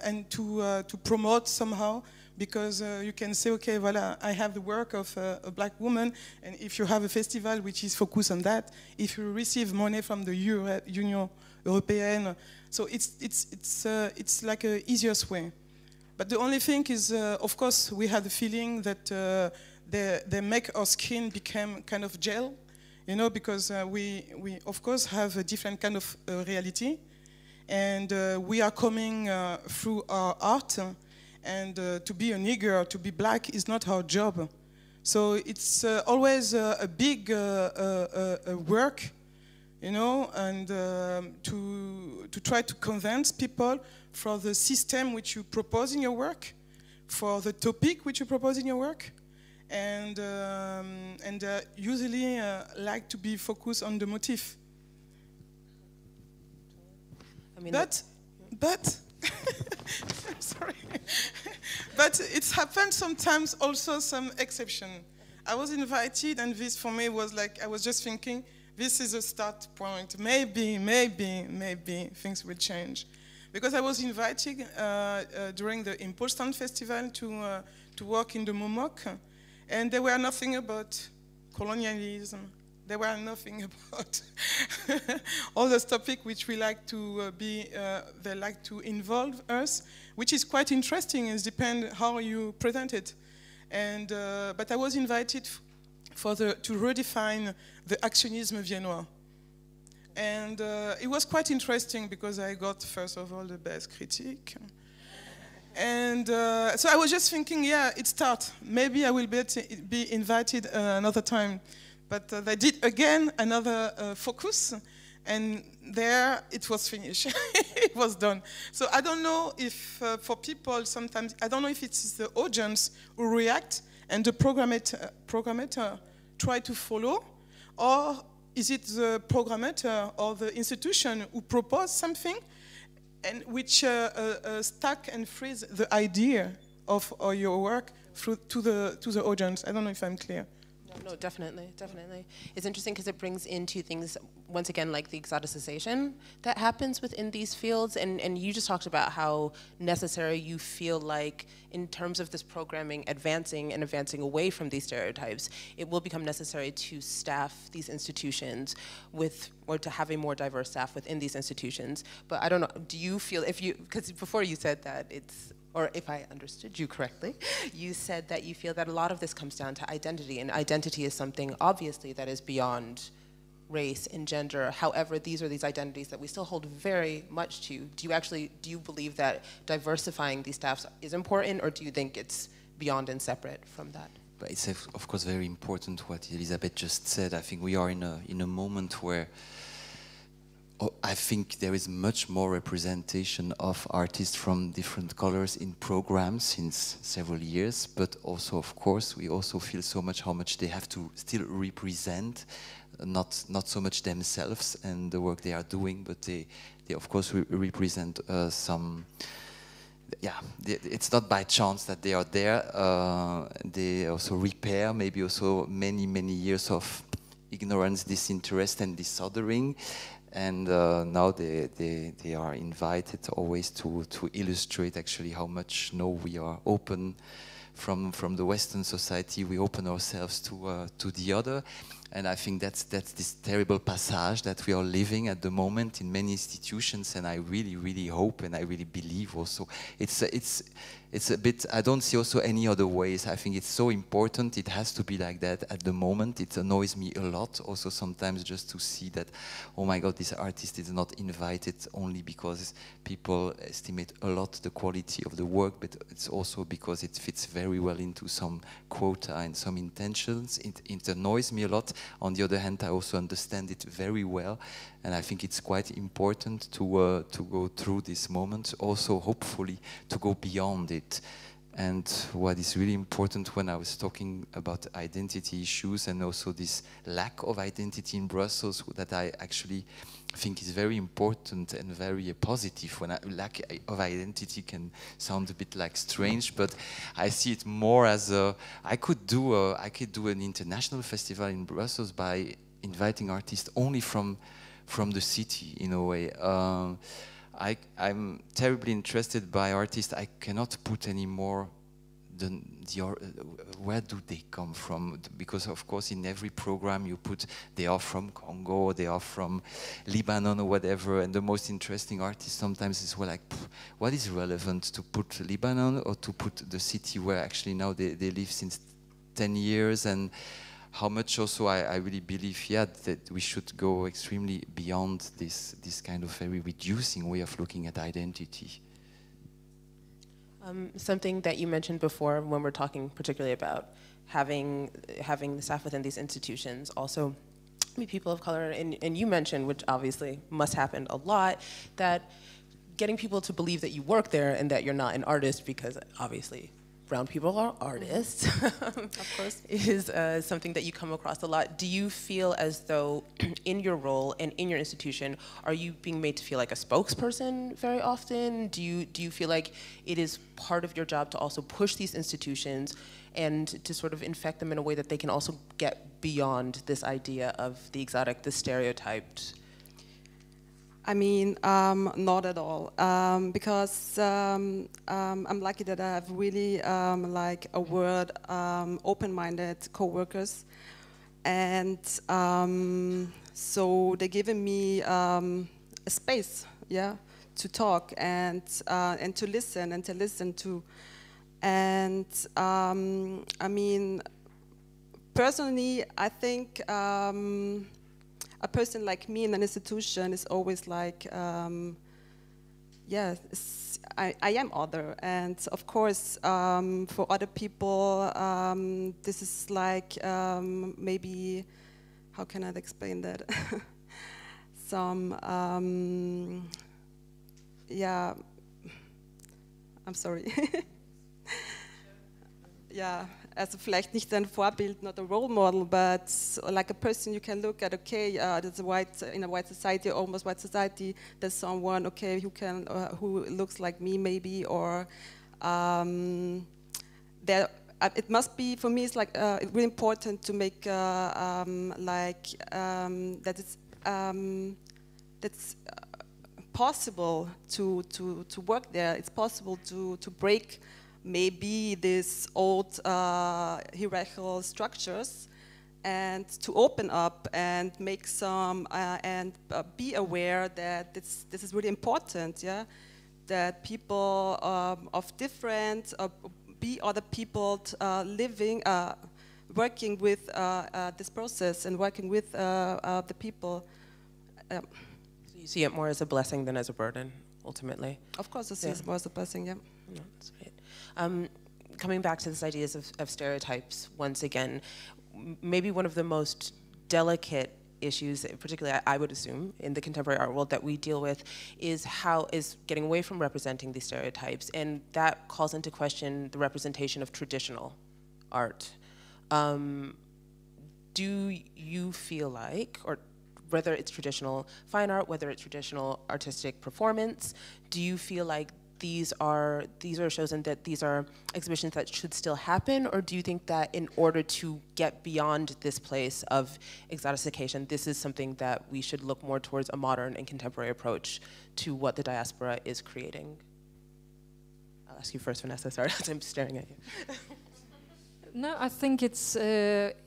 S11: and to promote somehow, because you can say, okay, voilà, I have the work of a black woman, and if you have a festival which is focused on that, if you receive money from the Union European, so it's like a easiest way. But the only thing is, of course, we had the feeling that they make our skin become kind of gel, you know, because we of course have a different kind of reality, and we are coming through our art, and to be a nigger, to be black is not our job. So it's always a big work, you know, and to try to convince people for the system which you propose in your work, for the topic which you propose in your work, and usually like to be focused on the motif.
S7: I mean,
S11: but I'm sorry, but it's happened sometimes also some exception. I was invited, and this for me was like, I was just thinking, this is a start point. Maybe things will change. Because I was invited during the Impulsstand Festival to work in the Momok, and there were nothing about colonialism. There were nothing about all those topics which we like to they like to involve us, which is quite interesting. It depends how you present it. And but I was invited to redefine the actionisme viennois. And it was quite interesting because I got, first of all, the best critique. And so I was just thinking, yeah, it starts. Maybe I will be invited another time. But they did again another focus, and there it was finished. It was done. So I don't know if for people sometimes, I don't know if it's the audience who react and the programmer try to follow, or is it the programmer or the institution who propose something and which stack and freeze the idea of your work through to the audience? I don't know if I'm clear.
S7: No, definitely. It's interesting because it brings into things, once again, like the exoticization that happens within these fields, and you just talked about how necessary you feel like, in terms of this programming advancing away from these stereotypes, it will become necessary to staff these institutions or to have a more diverse staff within these institutions. But I don't know, do you feel, because before you said that it's, or if I understood you correctly, you said that you feel that a lot of this comes down to identity, and identity is something, obviously, that is beyond race and gender. However, these are these identities that we still hold very much to. Do you believe that diversifying these staffs is important, or do you think it's beyond and separate from that?
S10: But it's, of course, very important what Elisabeth just said. I think we are in a moment where I think there is much more representation of artists from different colors in programs since several years, but also, of course, we also feel so much how much they have to still represent, not so much themselves and the work they are doing, but they of course represent some. Yeah, it's not by chance that they are there. They also repair maybe also many years of ignorance, disinterest, and disothering. And now they are invited always to illustrate actually how much we are open from the Western society. We open ourselves to the other, and I think that's this terrible passage that we are living at the moment in many institutions. And I really hope, and I really believe also it's a bit, I don't see also any other ways. I think it's so important, it has to be like that at the moment. It annoys me a lot also sometimes just to see that, oh my God, this artist is not invited only because people estimate a lot the quality of the work, but it's also because it fits very well into some quota and some intentions. It annoys me a lot. On the other hand, I also understand it very well, and I think it's quite important to go through this moment, also hopefully to go beyond it. And what is really important when I was talking about identity issues and also this lack of identity in Brussels, that I actually think is very important and very positive. When lack of identity can sound a bit like strange, but I see it more as I could do an international festival in Brussels by inviting artists only from the city in a way. I'm terribly interested by artists. I cannot put any more where do they come from? Because of course in every program you put they are from Congo, they are from Lebanon or whatever, and the most interesting artists sometimes is like, what is relevant to put Lebanon or to put the city where actually now they live since 10 years? And how much also I really believe, yeah, that we should go extremely beyond this kind of very reducing way of looking at identity.
S7: Something that you mentioned before when we're talking particularly about having the staff within these institutions also be people of color, and you mentioned, which obviously must happen a lot, that getting people to believe that you work there and that you're not an artist, because obviously brown people are artists, of course, is something that you come across a lot. Do you feel as though in your role and in your institution, are you being made to feel like a spokesperson very often? Do you feel like it is part of your job to also push these institutions and to sort of infect them in a way that they can also get beyond this idea of the exotic, the stereotyped?
S9: I mean, not at all, because I'm lucky that I have really like a word, open-minded co-workers, and so they're giving me a space, yeah, to talk and to listen to, and I mean, personally, I think. A person like me in an institution is always like, yeah, I am other. And of course, for other people, this is like maybe, how can I explain that? Some, yeah, I'm sorry. Yeah. Also vielleicht nicht ein Vorbild, not a role model, but like a person you can look at. Okay, there's in a white society, almost white society. There's someone, okay, who looks like me, maybe, or there. It must be for me. It's like really important to make that it's that's possible to work there. It's possible to break. Maybe these old hierarchical structures, and to open up and make some and be aware that this is really important. Yeah, that people of different be other people living, working with this process and working with the people.
S7: So you see it more as a blessing than as a burden, ultimately.
S9: Of course, I see it more as a blessing. Yeah.
S7: No, that's great. Coming back to this ideas of stereotypes once again, maybe one of the most delicate issues, particularly I would assume, in the contemporary art world that we deal with is getting away from representing these stereotypes, and that calls into question the representation of traditional art. Do you feel like, or whether it's traditional fine art, whether it's traditional artistic performance, do you feel like these are shows and that these are exhibitions that should still happen, or do you think that in order to get beyond this place of exoticification, this is something that we should look more towards a modern and contemporary approach to what the diaspora is creating? I'll ask you first, Vanessa. Sorry, I'm staring at you.
S8: No, I think it's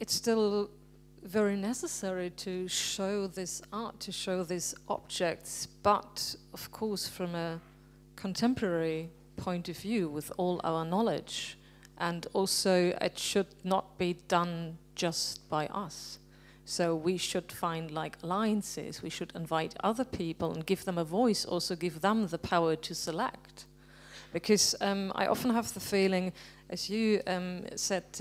S8: still very necessary to show this art, to show these objects, but of course from a contemporary point of view with all our knowledge, and also it should not be done just by us. So we should find like alliances, we should invite other people and give them a voice, also give them the power to select. Because I often have the feeling, as you said,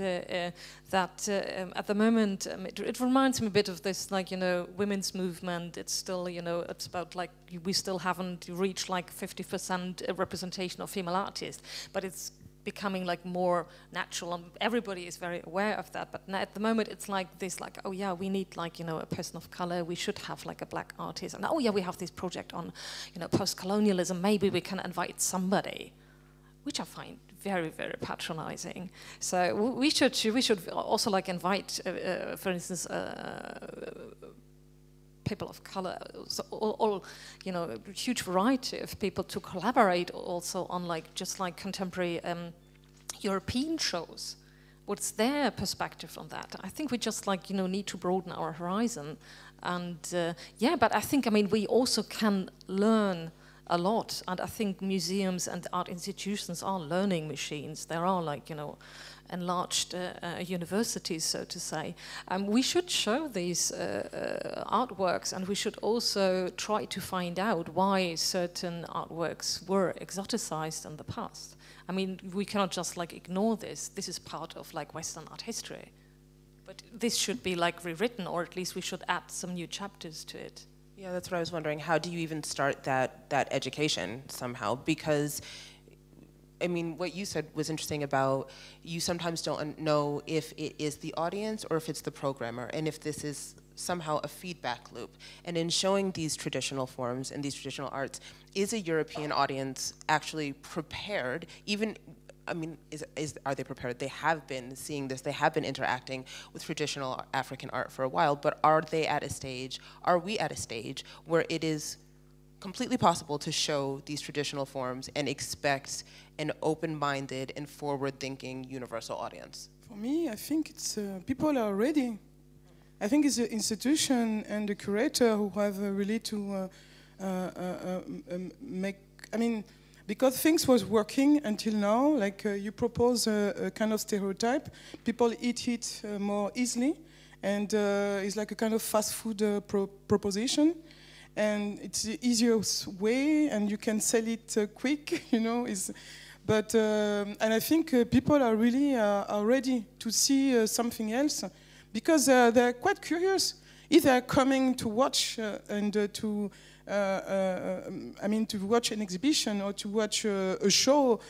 S8: that at the moment it reminds me a bit of this, like, you know, women's movement. It's still, you know, it's about like we still haven't reached like 50% representation of female artists, but it's becoming like more natural, and everybody is very aware of that. But at the moment it's like this, like, oh yeah, we need like, you know, a person of color, we should have like a black artist, and oh yeah, we have this project on, you know, post-colonialism, maybe we can invite somebody, which I find very, very patronizing. So we should also like invite, for instance, people of color, so all, you know, a huge variety of people to collaborate also on like just like contemporary European shows. What's their perspective on that? I think we just like, you know, need to broaden our horizon, and yeah, but I think, I mean, we also can learn a lot. And I think museums and art institutions are learning machines. There are, like, you know, enlarged universities, so to say. We should show these artworks, and we should also try to find out why certain artworks were exoticized in the past. I mean, we cannot just like ignore this. This is part of like Western art history. But this should be like rewritten, or at least we should add some new chapters to it.
S7: Yeah, that's what I was wondering. How do you even start that education somehow? Because, I mean, what you said was interesting about you sometimes don't know if it is the audience or if it's the programmer, and if this is somehow a feedback loop. And in showing these traditional forms and these traditional arts, is a European audience actually prepared, even, I mean, are they prepared? They have been seeing this, they have been interacting with traditional African art for a while, but are we at a stage where it is completely possible to show these traditional forms and expect an open-minded and forward-thinking universal audience?
S11: For me, I think it's people are ready. I think it's the institution and the curator who have really to make, I mean, because things was working until now, like you propose a kind of stereotype, people eat it more easily, and it's like a kind of fast food proposition, and it's the easiest way, and you can sell it quick, you know. But and I think people are really are ready to see something else, because they're quite curious. If they're coming to watch and to I mean, to watch an exhibition or to watch a show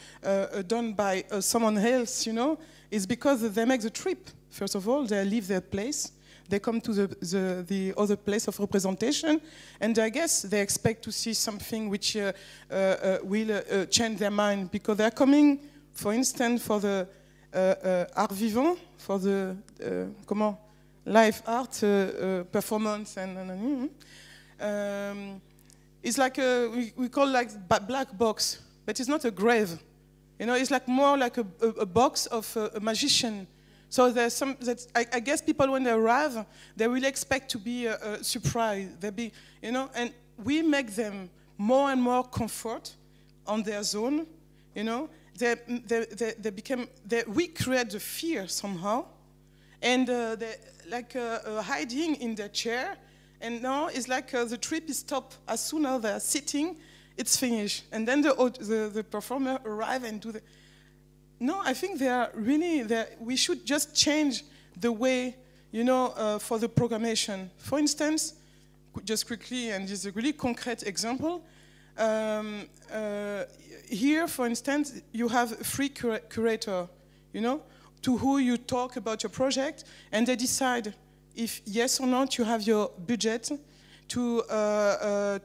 S11: done by someone else, you know, it's because they make the trip. First of all, they leave their place, they come to the other place of representation, and I guess they expect to see something which will change their mind, because they're coming, for instance, for the art vivant, for the live art performance, and it's like we call like black box, but it's not a grave. You know, it's like more like a box of a magician. So there's some that I guess people, when they arrive, they really expect to be surprised. They be, you know, and we make them more and more comfort on their zone. You know, they become we create the fear somehow, and they like hiding in their chair. And now it's like the trip is stopped as soon as they're sitting, it's finished. And then the performer arrive and do the... No, I think they are really, we should just change the way, you know, for the programmation. For instance, just quickly, and this is a really concrete example, here, for instance, you have a free curator, you know, to who you talk about your project, and they decide if yes or not you have your budget to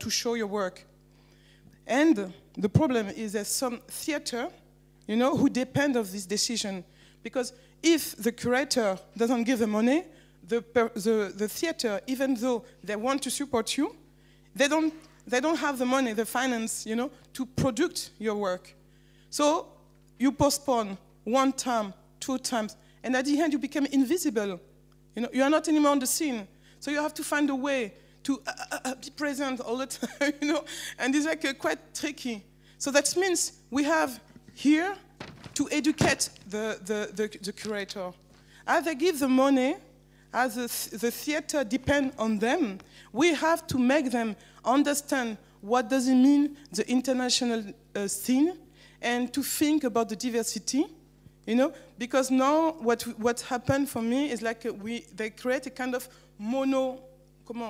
S11: show your work. And the problem is that some theater, you know, who depend on this decision, because if the curator doesn't give the money, the theater, even though they want to support you, they don't have the money, the finance, you know, to produce your work. So you postpone 1 time, 2 times, and at the end you become invisible. You know, you are not anymore on the scene, so you have to find a way to be present all the time, you know, and it's like quite tricky. So that means we have here to educate the curator. As they give the money, as the theater depend on them, we have to make them understand what does it mean, the international scene, and to think about the diversity. You know, because now what happened for me is like they create a kind of monoculture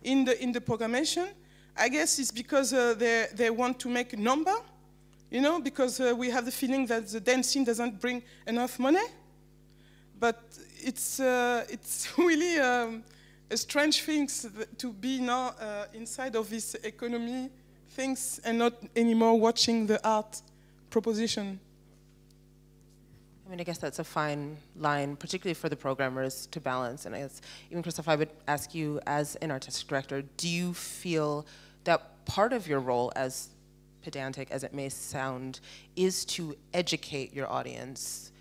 S11: in the programmation. I guess it's because they want to make a number, you know, because we have the feeling that the dance scene doesn't bring enough money. But it's really a strange thing to be now inside of this economy things and not anymore watching the art proposition.
S7: I mean, I guess that's a fine line, particularly for the programmers, to balance. And I guess, even Christophe, I would ask you, as an artistic director, do you feel that part of your role, as pedantic as it may sound, is to educate your audience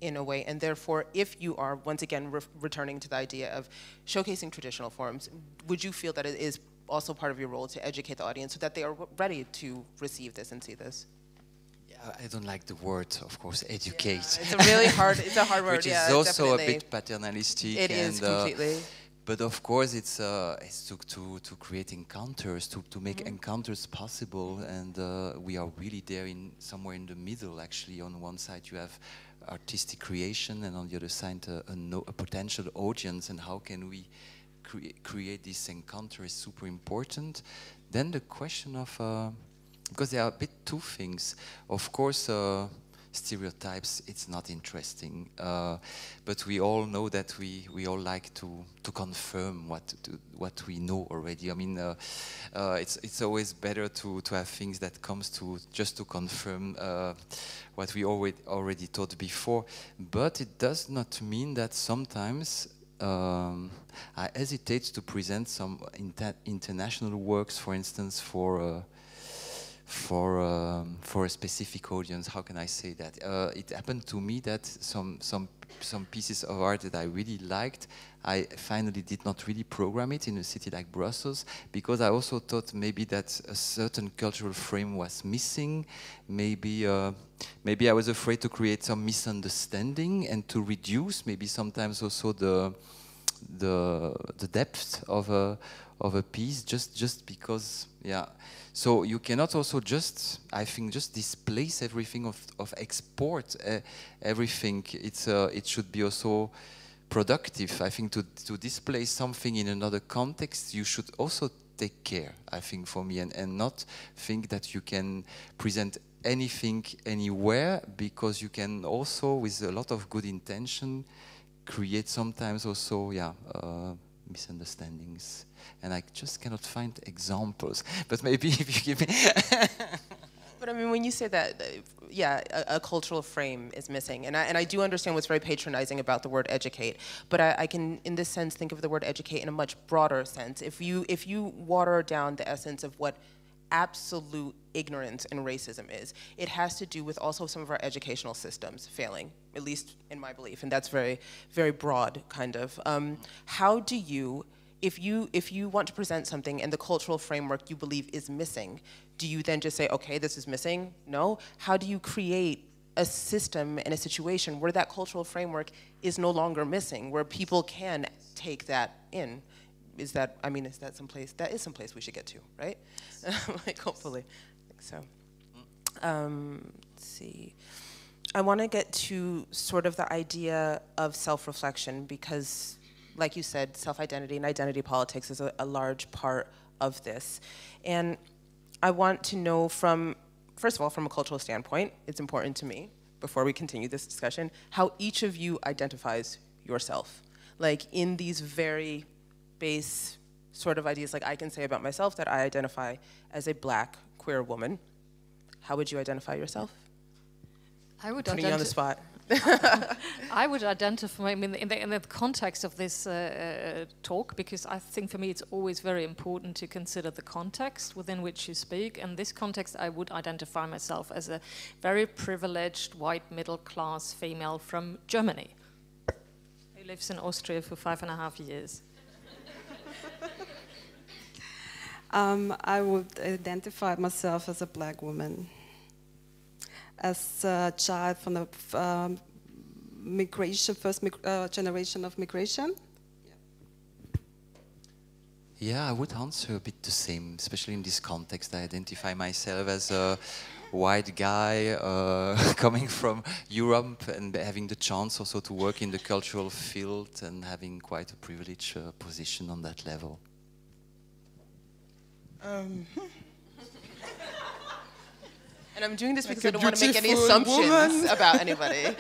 S7: in a way? And therefore, if you are, once again, returning to the idea of showcasing traditional forms, would you feel that it is also part of your role to educate the audience so that they are ready to receive this and see this?
S10: I don't like the word, of course, educate.
S7: Yeah, it's a really hard, it's a hard word.
S10: Which is also a bit paternalistic.
S7: It is completely.
S10: But of course, it's to create encounters, to make encounters possible, and we are really there somewhere in the middle. Actually, on one side you have artistic creation, and on the other side a potential audience. And how can we create this encounter is super important. Then the question of because there are a bit two things. Of course, stereotypes, it's not interesting. But we all know that we all like to confirm what we know already. I mean, it's always better to have things that comes to just to confirm what we already thought before. But it does not mean that sometimes I hesitate to present some international works, for instance, for a specific audience. How can I say that? It happened to me that some pieces of art that I really liked, I finally did not really program it in a city like Brussels, because I also thought maybe that a certain cultural frame was missing. Maybe I was afraid to create some misunderstanding and to reduce maybe sometimes also the depth of a piece just because, yeah. So you cannot also just, I think, just displace everything of export everything. It should be also productive. I think to display something in another context, you should also take care, I think, for me, and not think that you can present anything anywhere, because you can also, with a lot of good intention, create sometimes also, yeah, misunderstandings. And I just cannot find examples. But maybe if you give me...
S7: But I mean, when you say that, yeah, a cultural frame is missing. And I do understand what's very patronizing about the word educate. But I can, in this sense, think of the word educate in a much broader sense. If you water down the essence of what absolute ignorance and racism is, it has to do with also some of our educational systems failing, at least in my belief. And that's very, very broad, kind of. How do you... If you want to present something and the cultural framework you believe is missing, do you then just say, okay, this is missing? No? How do you create a system and a situation where that cultural framework is no longer missing, where people can take that in? Is that someplace, that is someplace we should get to, right? Like, hopefully, I think so. Let's see. I want to get to sort of the idea of self-reflection, because like you said, self-identity and identity politics is a large part of this. And I want to know first of all, from a cultural standpoint, it's important to me, before we continue this discussion, how each of you identifies yourself. Like, in these very base sort of ideas, like I can say about myself that I identify as a Black queer woman. How would you identify yourself?
S8: I would
S7: putting you on the spot.
S8: I would identify, I mean, in the context of this talk, because I think for me it's always very important to consider the context within which you speak. In this context, I would identify myself as a very privileged white middle-class female from Germany who lives in Austria for 5.5 years.
S9: I would identify myself as a Black woman, as a child from the first generation of migration.
S10: Yeah, I would answer a bit the same, especially in this context. I identify myself as a white guy coming from Europe and having the chance also to work in the cultural field and having quite a privileged position on that level.
S7: And I'm doing this because I don't want to make any assumptions about anybody.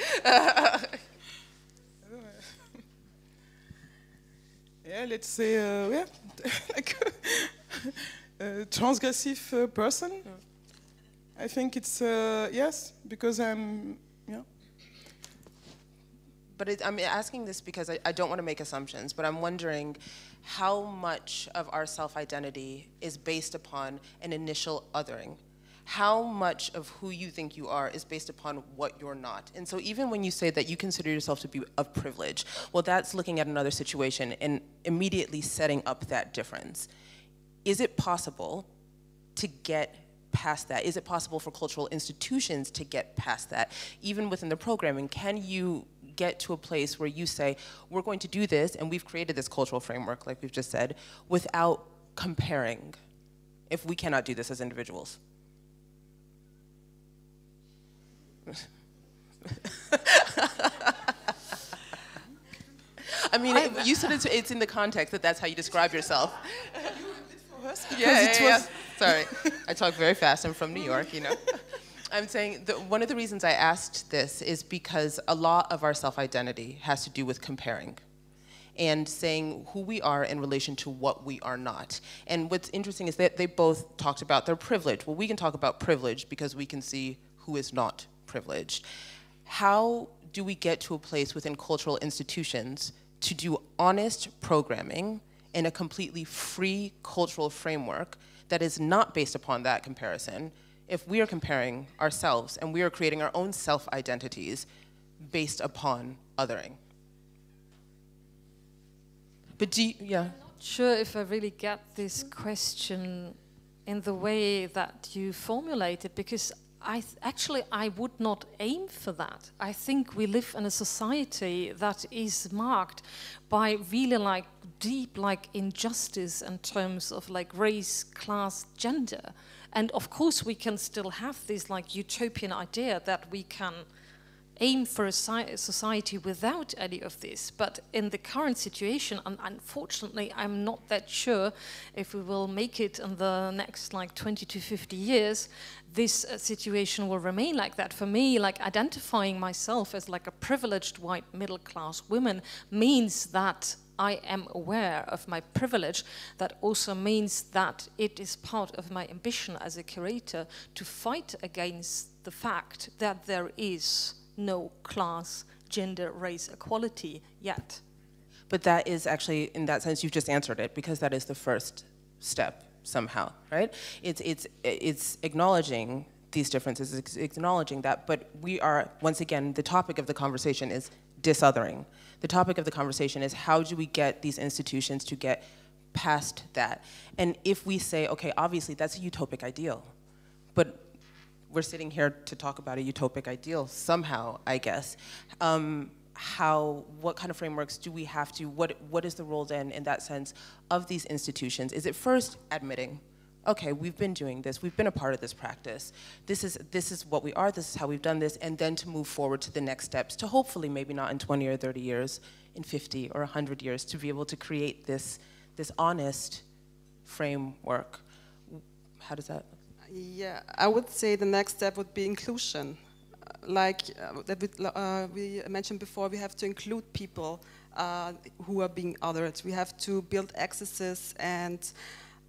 S11: Yeah, let's say, yeah, like a transgressive person. I think it's, yes, because I'm, yeah.
S7: But I'm asking this because I don't want to make assumptions, but I'm wondering how much of our self-identity is based upon an initial othering. How much of who you think you are is based upon what you're not. And so even when you say that you consider yourself to be of privilege, well, that's looking at another situation and immediately setting up that difference. is it possible to get past that? Is it possible for cultural institutions to get past that? Even within the programming, can you get to a place where you say, we're going to do this, and we've created this cultural framework, like we've just said, without comparing, if we cannot do this as individuals? I mean, you said it's in the context that that's how you describe yourself. Yeah. Sorry, I talk very fast. I'm from New York, you know. I'm saying that one of the reasons I asked this is because a lot of our self-identity has to do with comparing and saying who we are in relation to what we are not. And what's interesting is that they both talked about their privilege. Well, we can talk about privilege because we can see who is not privileged. How do we get to a place within cultural institutions to do honest programming in a completely free cultural framework that is not based upon that comparison, if we are comparing ourselves and we are creating our own self-identities based upon othering? But yeah.
S8: I'm not sure if I really get this question in the way that you formulate it, because I would not aim for that. I think we live in a society that is marked by really like deep like injustice in terms of like race, class, gender. And of course we can still have this like utopian idea that we can aim for a society without any of this. But in the current situation, and unfortunately, I'm not that sure if we will make it in the next like 20 to 50 years, this situation will remain like that. For me, like identifying myself as like a privileged white middle class woman means that I am aware of my privilege. That also means that it is part of my ambition as a curator to fight against the fact that there is no class, gender, race equality yet.
S7: But that is actually, in that sense, you've just answered it, because that is the first step somehow, right? It's acknowledging these differences, it's acknowledging that, but we are, once again, the topic of the conversation is disothering. The topic of the conversation is how do we get these institutions to get past that? And if we say, okay, obviously that's a utopic ideal, but we're sitting here to talk about a utopic ideal somehow, I guess. What kind of frameworks do we have to, what is the role then in that sense of these institutions? Is it first admitting, okay, we've been doing this, we've been a part of this practice, this is what we are, this is how we've done this, and then to move forward to the next steps, to hopefully maybe not in 20 or 30 years, in 50 or 100 years, to be able to create this honest framework. How does that?
S9: Yeah, I would say the next step would be inclusion. We mentioned before, we have to include people who are being othered. We have to build accesses, and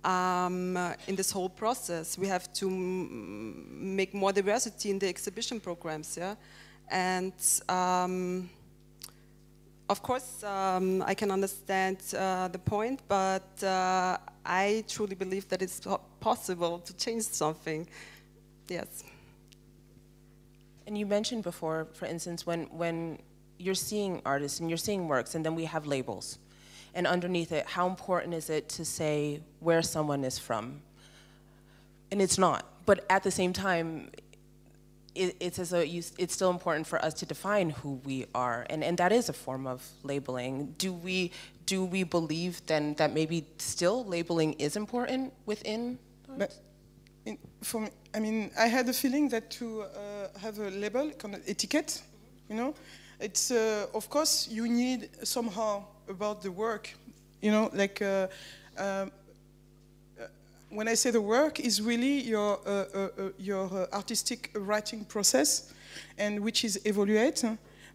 S9: in this whole process, we have to make more diversity in the exhibition programs, yeah? And of course, I can understand the point, but I truly believe that it's possible to change something. Yes.
S7: And you mentioned before, for instance, when you're seeing artists and you're seeing works, and then we have labels, and underneath it, how important is it to say where someone is from? And it's not, but at the same time, it's as though it's still important for us to define who we are, and that is a form of labeling. Do we believe then that maybe still labeling is important within?
S11: But for me, I mean, I had a feeling that to have a label, kind of etiquette, you know, it's of course you need somehow about the work, you know, like. When I say the work, is really your artistic writing process, and which is evaluate.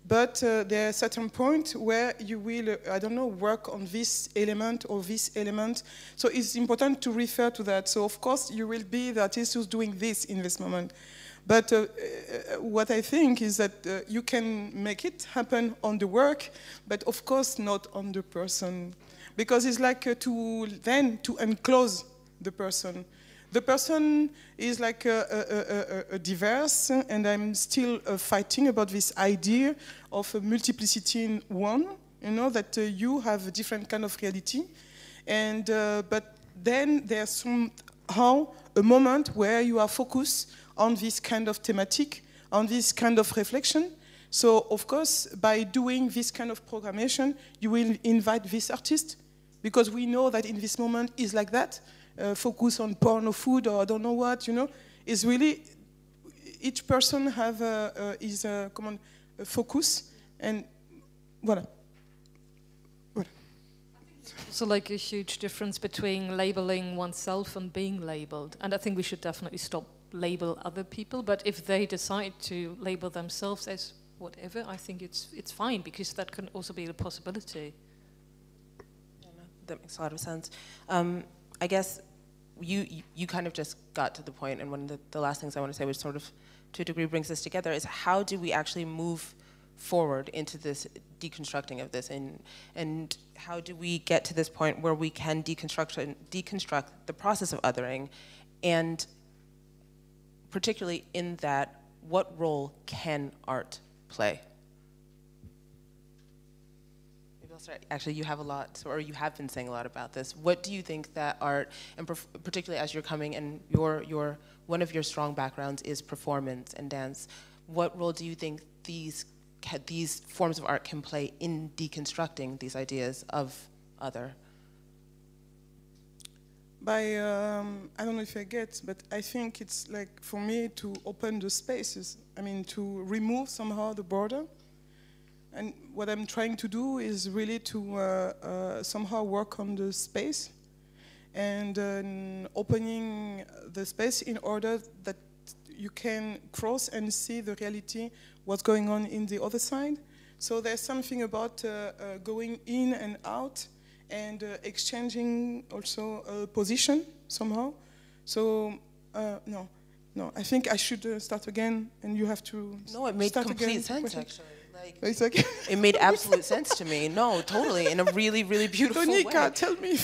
S11: But there are certain points where you will, I don't know, work on this element or this element. So it's important to refer to that. So of course you will be the artist who's doing this in this moment. But what I think is that you can make it happen on the work, but of course not on the person, because it's like to enclose the person. The person is like a diverse, and I'm still fighting about this idea of a multiplicity in one, you know, that you have a different kind of reality. And, but then there's somehow a moment where you are focused on this kind of thematic, on this kind of reflection. So, of course, by doing this kind of programmation, you will invite this artist, because we know that in this moment is like that. Focus on porn or food or I don't know what, you know. Is really, each person have his common focus, and voilà.
S8: So like a huge difference between labeling oneself and being labeled. And I think we should definitely stop label other people, but if they decide to label themselves as whatever, I think it's fine, because that can also be a possibility.
S7: Yeah, no, that makes a lot of sense. I guess you kind of just got to the point, and one of the last things I want to say, which sort of to a degree brings us together, is how do we actually move forward into this deconstructing of this, and how do we get to this point where we can deconstruct the process of othering, and particularly in that, what role can art play? Maybe I'll start. Actually, you have a lot, or you have been saying a lot about this. What do you think that art, and particularly as you're coming, and your one of your strong backgrounds is performance and dance, what role do you think these forms of art can play in deconstructing these ideas of other?
S11: By, I don't know if I get, but I think it's like, for me, to open the spaces. I mean, to remove somehow the border. And what I'm trying to do is really to somehow work on the space and opening the space in order that you can cross and see the reality, what's going on in the other side. So there's something about going in and out, and exchanging also position somehow. So no, I think I should start again, and you have to.
S7: No, it made
S11: start
S7: complete
S11: again.
S7: sense actually. Like,
S11: it's okay.
S7: It made absolute sense to me. No, totally, in a really, really beautiful way.
S11: Tonika, tell me.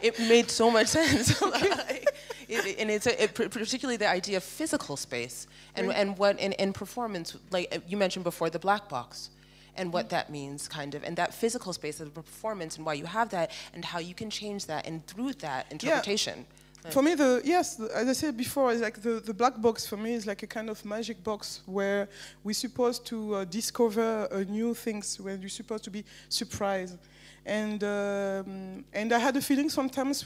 S7: It made so much sense. And it's particularly the idea of physical space, and what in performance, like you mentioned before, the black box. And what that means, kind of, and that physical space of the performance, and why you have that, and how you can change that, and through that interpretation.
S11: Yeah. For me, as I said before, it's like the black box for me is like a kind of magic box where we're supposed to discover new things, where you're supposed to be surprised. And I had a feeling sometimes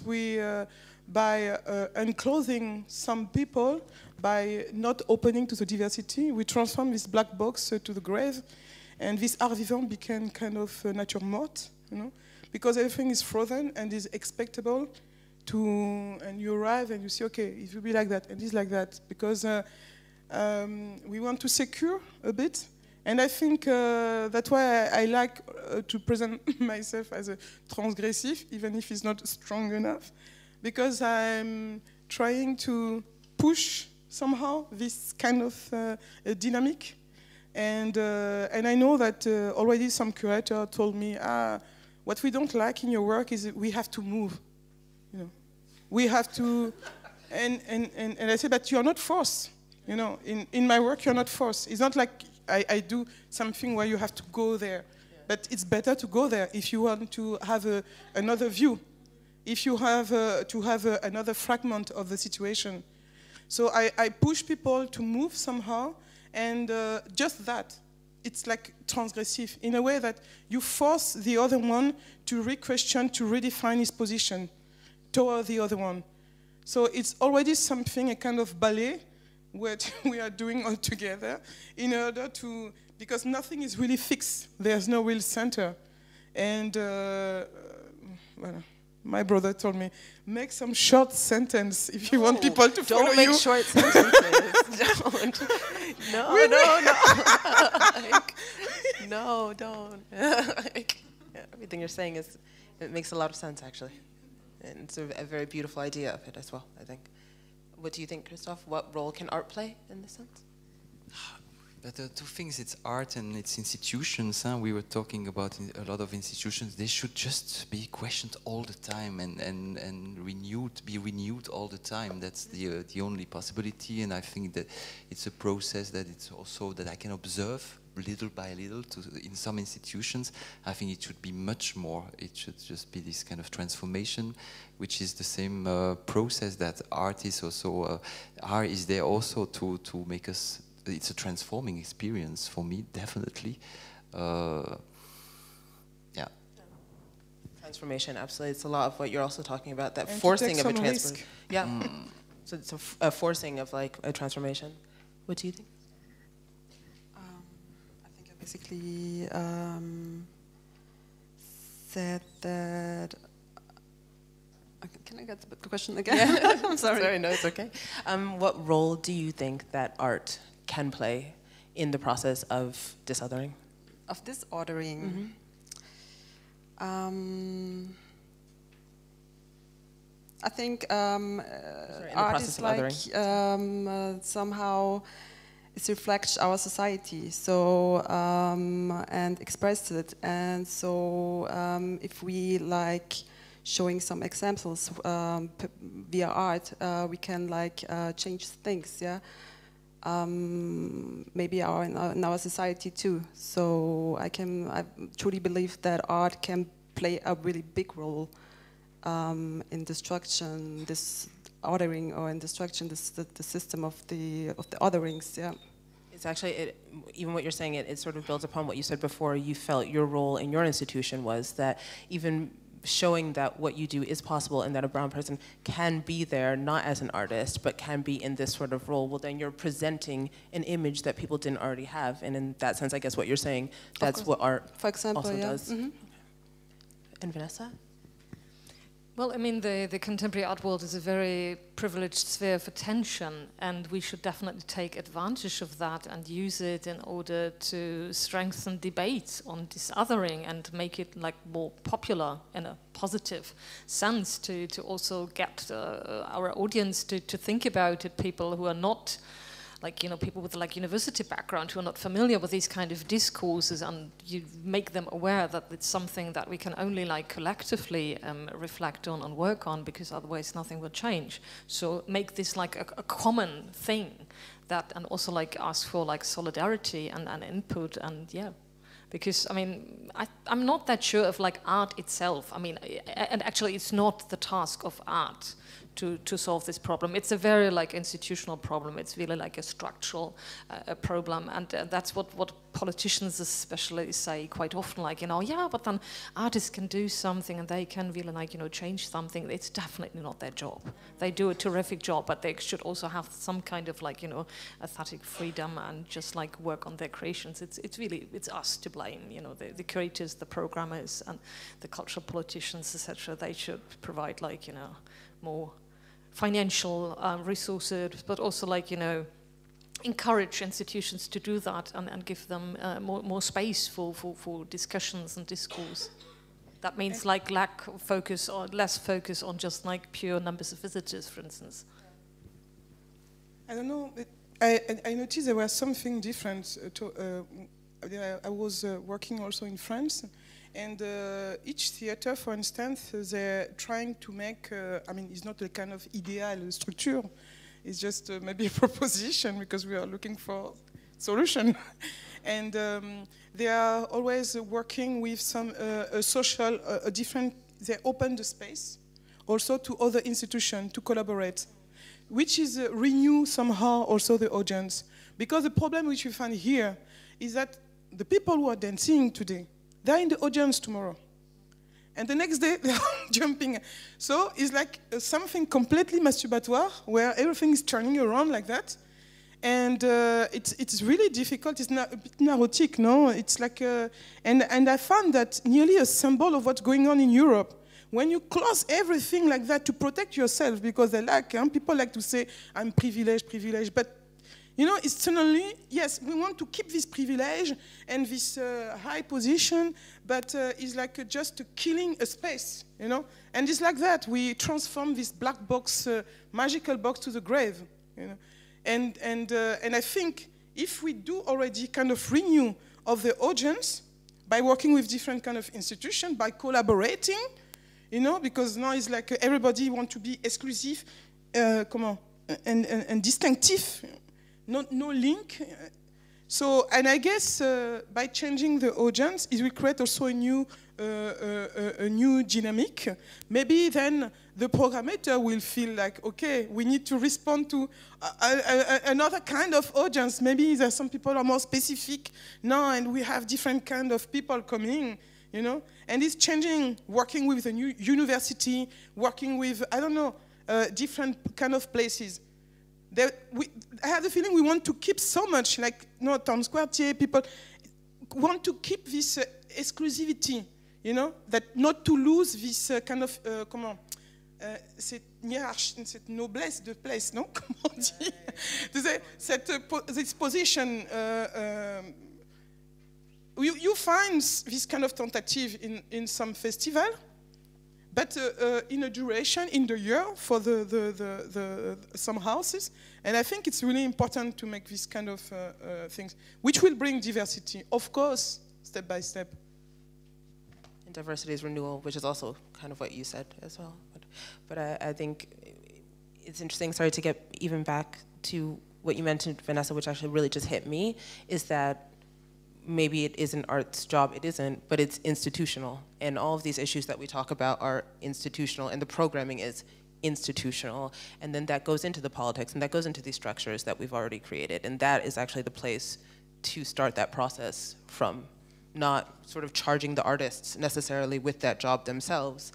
S11: by unclosing some people, by not opening to the diversity, we transform this black box to the grave. And this art vivant became kind of nature morte, you know, because everything is frozen and is expectable and you arrive and you see, okay, it will be like that and it's like that, because we want to secure a bit. And I think that's why I like to present myself as a transgressive, even if it's not strong enough, because I'm trying to push somehow this kind of dynamic. And I know that already some curator told me, what we don't like in your work is we have to move. You know, we have to, and I say, but you're not forced. You know, in my work you're not forced. It's not like I do something where you have to go there, but it's better to go there if you want to have another view, if you have to have another fragment of the situation. So I push people to move somehow. And just that, it's like transgressive, in a way that you force the other one to re-question, to redefine his position toward the other one. So it's already something, a kind of ballet, what we are doing all together, in order to, because nothing is really fixed, there's no real center. And well, my brother told me, make some short sentence if you want people to follow you.
S7: Don't make short sentences. Don't. No, really? No, don't. Everything you're saying it makes a lot of sense, actually. And it's a very beautiful idea of it as well, I think. What do you think, Christophe? What role can art play in this sense?
S10: But the two things, it's art and it's institutions. We were talking about a lot of institutions. They should just be questioned all the time and be renewed all the time. That's the only possibility. And I think that it's a process that it's also that I can observe little by little. In some institutions, I think it should be much more. It should just be this kind of transformation, which is the same process that art is also. Art is there also to make us. It's a transforming experience for me, definitely. Yeah.
S7: Transformation, absolutely. It's a lot of what you're also talking about. That
S11: and
S7: forcing of a transformation.
S11: Yeah.
S7: So it's a forcing of like a transformation. What do you think?
S9: I think I basically said that. Can I get the question again?
S7: Yeah.
S9: I'm sorry.
S7: No, it's okay. What role do you think that art can play in the process of disothering?
S9: Of disordering. I think art is like somehow it reflects our society, so and expresses it, and so if we like showing some examples via art, we can like change things, yeah. Maybe in our society too. So I truly believe that art can play a really big role in destruction, this othering, or in destruction, the system of the otherings. Yeah.
S7: It's actually even what you're saying. It sort of builds upon what you said before. You felt your role in your institution was that even showing that what you do is possible and that a brown person can be there, not as an artist, but can be in this sort of role, well, then you're presenting an image that people didn't already have. And in that sense, I guess what you're saying, that's what art
S9: for example,
S7: also
S9: yeah.
S7: does. And Vanessa?
S8: Well, I mean, the contemporary art world is a very privileged sphere of attention, and we should definitely take advantage of that and use it in order to strengthen debate on disothering and make it like more popular in a positive sense, to also get our audience to think about it, people who are not like, you know, people with like university background who are not familiar with these kind of discourses, and you make them aware that it's something that we can only like collectively reflect on and work on, because otherwise nothing will change. So make this like a common thing, that, and also like ask for like solidarity and input, and yeah. Because, I mean, I'm not that sure of like art itself. I mean, and actually it's not the task of art to solve this problem. It's a very like institutional problem. It's really like a structural problem, and that's what politicians especially say quite often, like, you know, yeah, but then artists can do something and they can really like, you know, change something. It's definitely not their job. They do a terrific job, but they should also have some kind of like, you know, aesthetic freedom and just like work on their creations. It's really, it's us to blame, you know, the curators, the programmers, and the cultural politicians, etc. They should provide like, you know, more financial resources, but also like, you know, encourage institutions to do that, and give them more space for discussions and discourse. That means like less focus on just like pure numbers of visitors, for instance.
S11: I don't know. I noticed there was something different. I was working also in France, and each theater, for instance, they're trying to make, I mean, it's not a kind of ideal structure, it's just maybe a proposition, because we are looking for solution. And they are always working with some social, different, they open the space also to other institutions to collaborate, which is renew somehow also the audience. Because the problem which we find here is that the people who are dancing today, they're in the audience tomorrow. And the next day, they're jumping. So it's like something completely masturbatoire, where everything is turning around like that. And it's really difficult. It's a bit neurotic, no? It's like, and I found that nearly a symbol of what's going on in Europe. When you close everything like that to protect yourself, because they like, people like to say, I'm privileged, but you know, it's suddenly, yes, we want to keep this privilege and this high position, but it's like just killing a space, you know? And it's like that, we transform this black box, magical box to the grave, you know? And I think if we do already kind of renew of the audience by working with different kind of institutions, by collaborating, you know, because now it's like everybody want to be exclusive, and distinctive. No link. So, and I guess by changing the audience, it will create also a new dynamic. Maybe then the programmer will feel like, okay, we need to respond to another kind of audience. Maybe there's some people are more specific now, and we have different kind of people coming, you know. And it's changing, working with a new university, working with, I don't know, different kind of places. I have the feeling we want to keep so much, like, no, Town Square, people want to keep this exclusivity, you know, that not to lose this kind of, cette hiérarchie, cette noblesse de place, non? Comment on dit? This position, you find this kind of tentative in some festival, but in a duration in the year for some houses, and I think it's really important to make this kind of things, which will bring diversity, of course, step by step.
S7: And diversity is renewal, which is also kind of what you said as well. But I think it's interesting, sorry, to get even back to what you mentioned, Vanessa, which actually really just hit me, is that maybe it isn't art's job, it isn't, but it's institutional. And all of these issues that we talk about are institutional, and the programming is institutional. And then that goes into the politics, and that goes into these structures that we've already created. And that is actually the place to start that process from, not sort of charging the artists necessarily with that job themselves,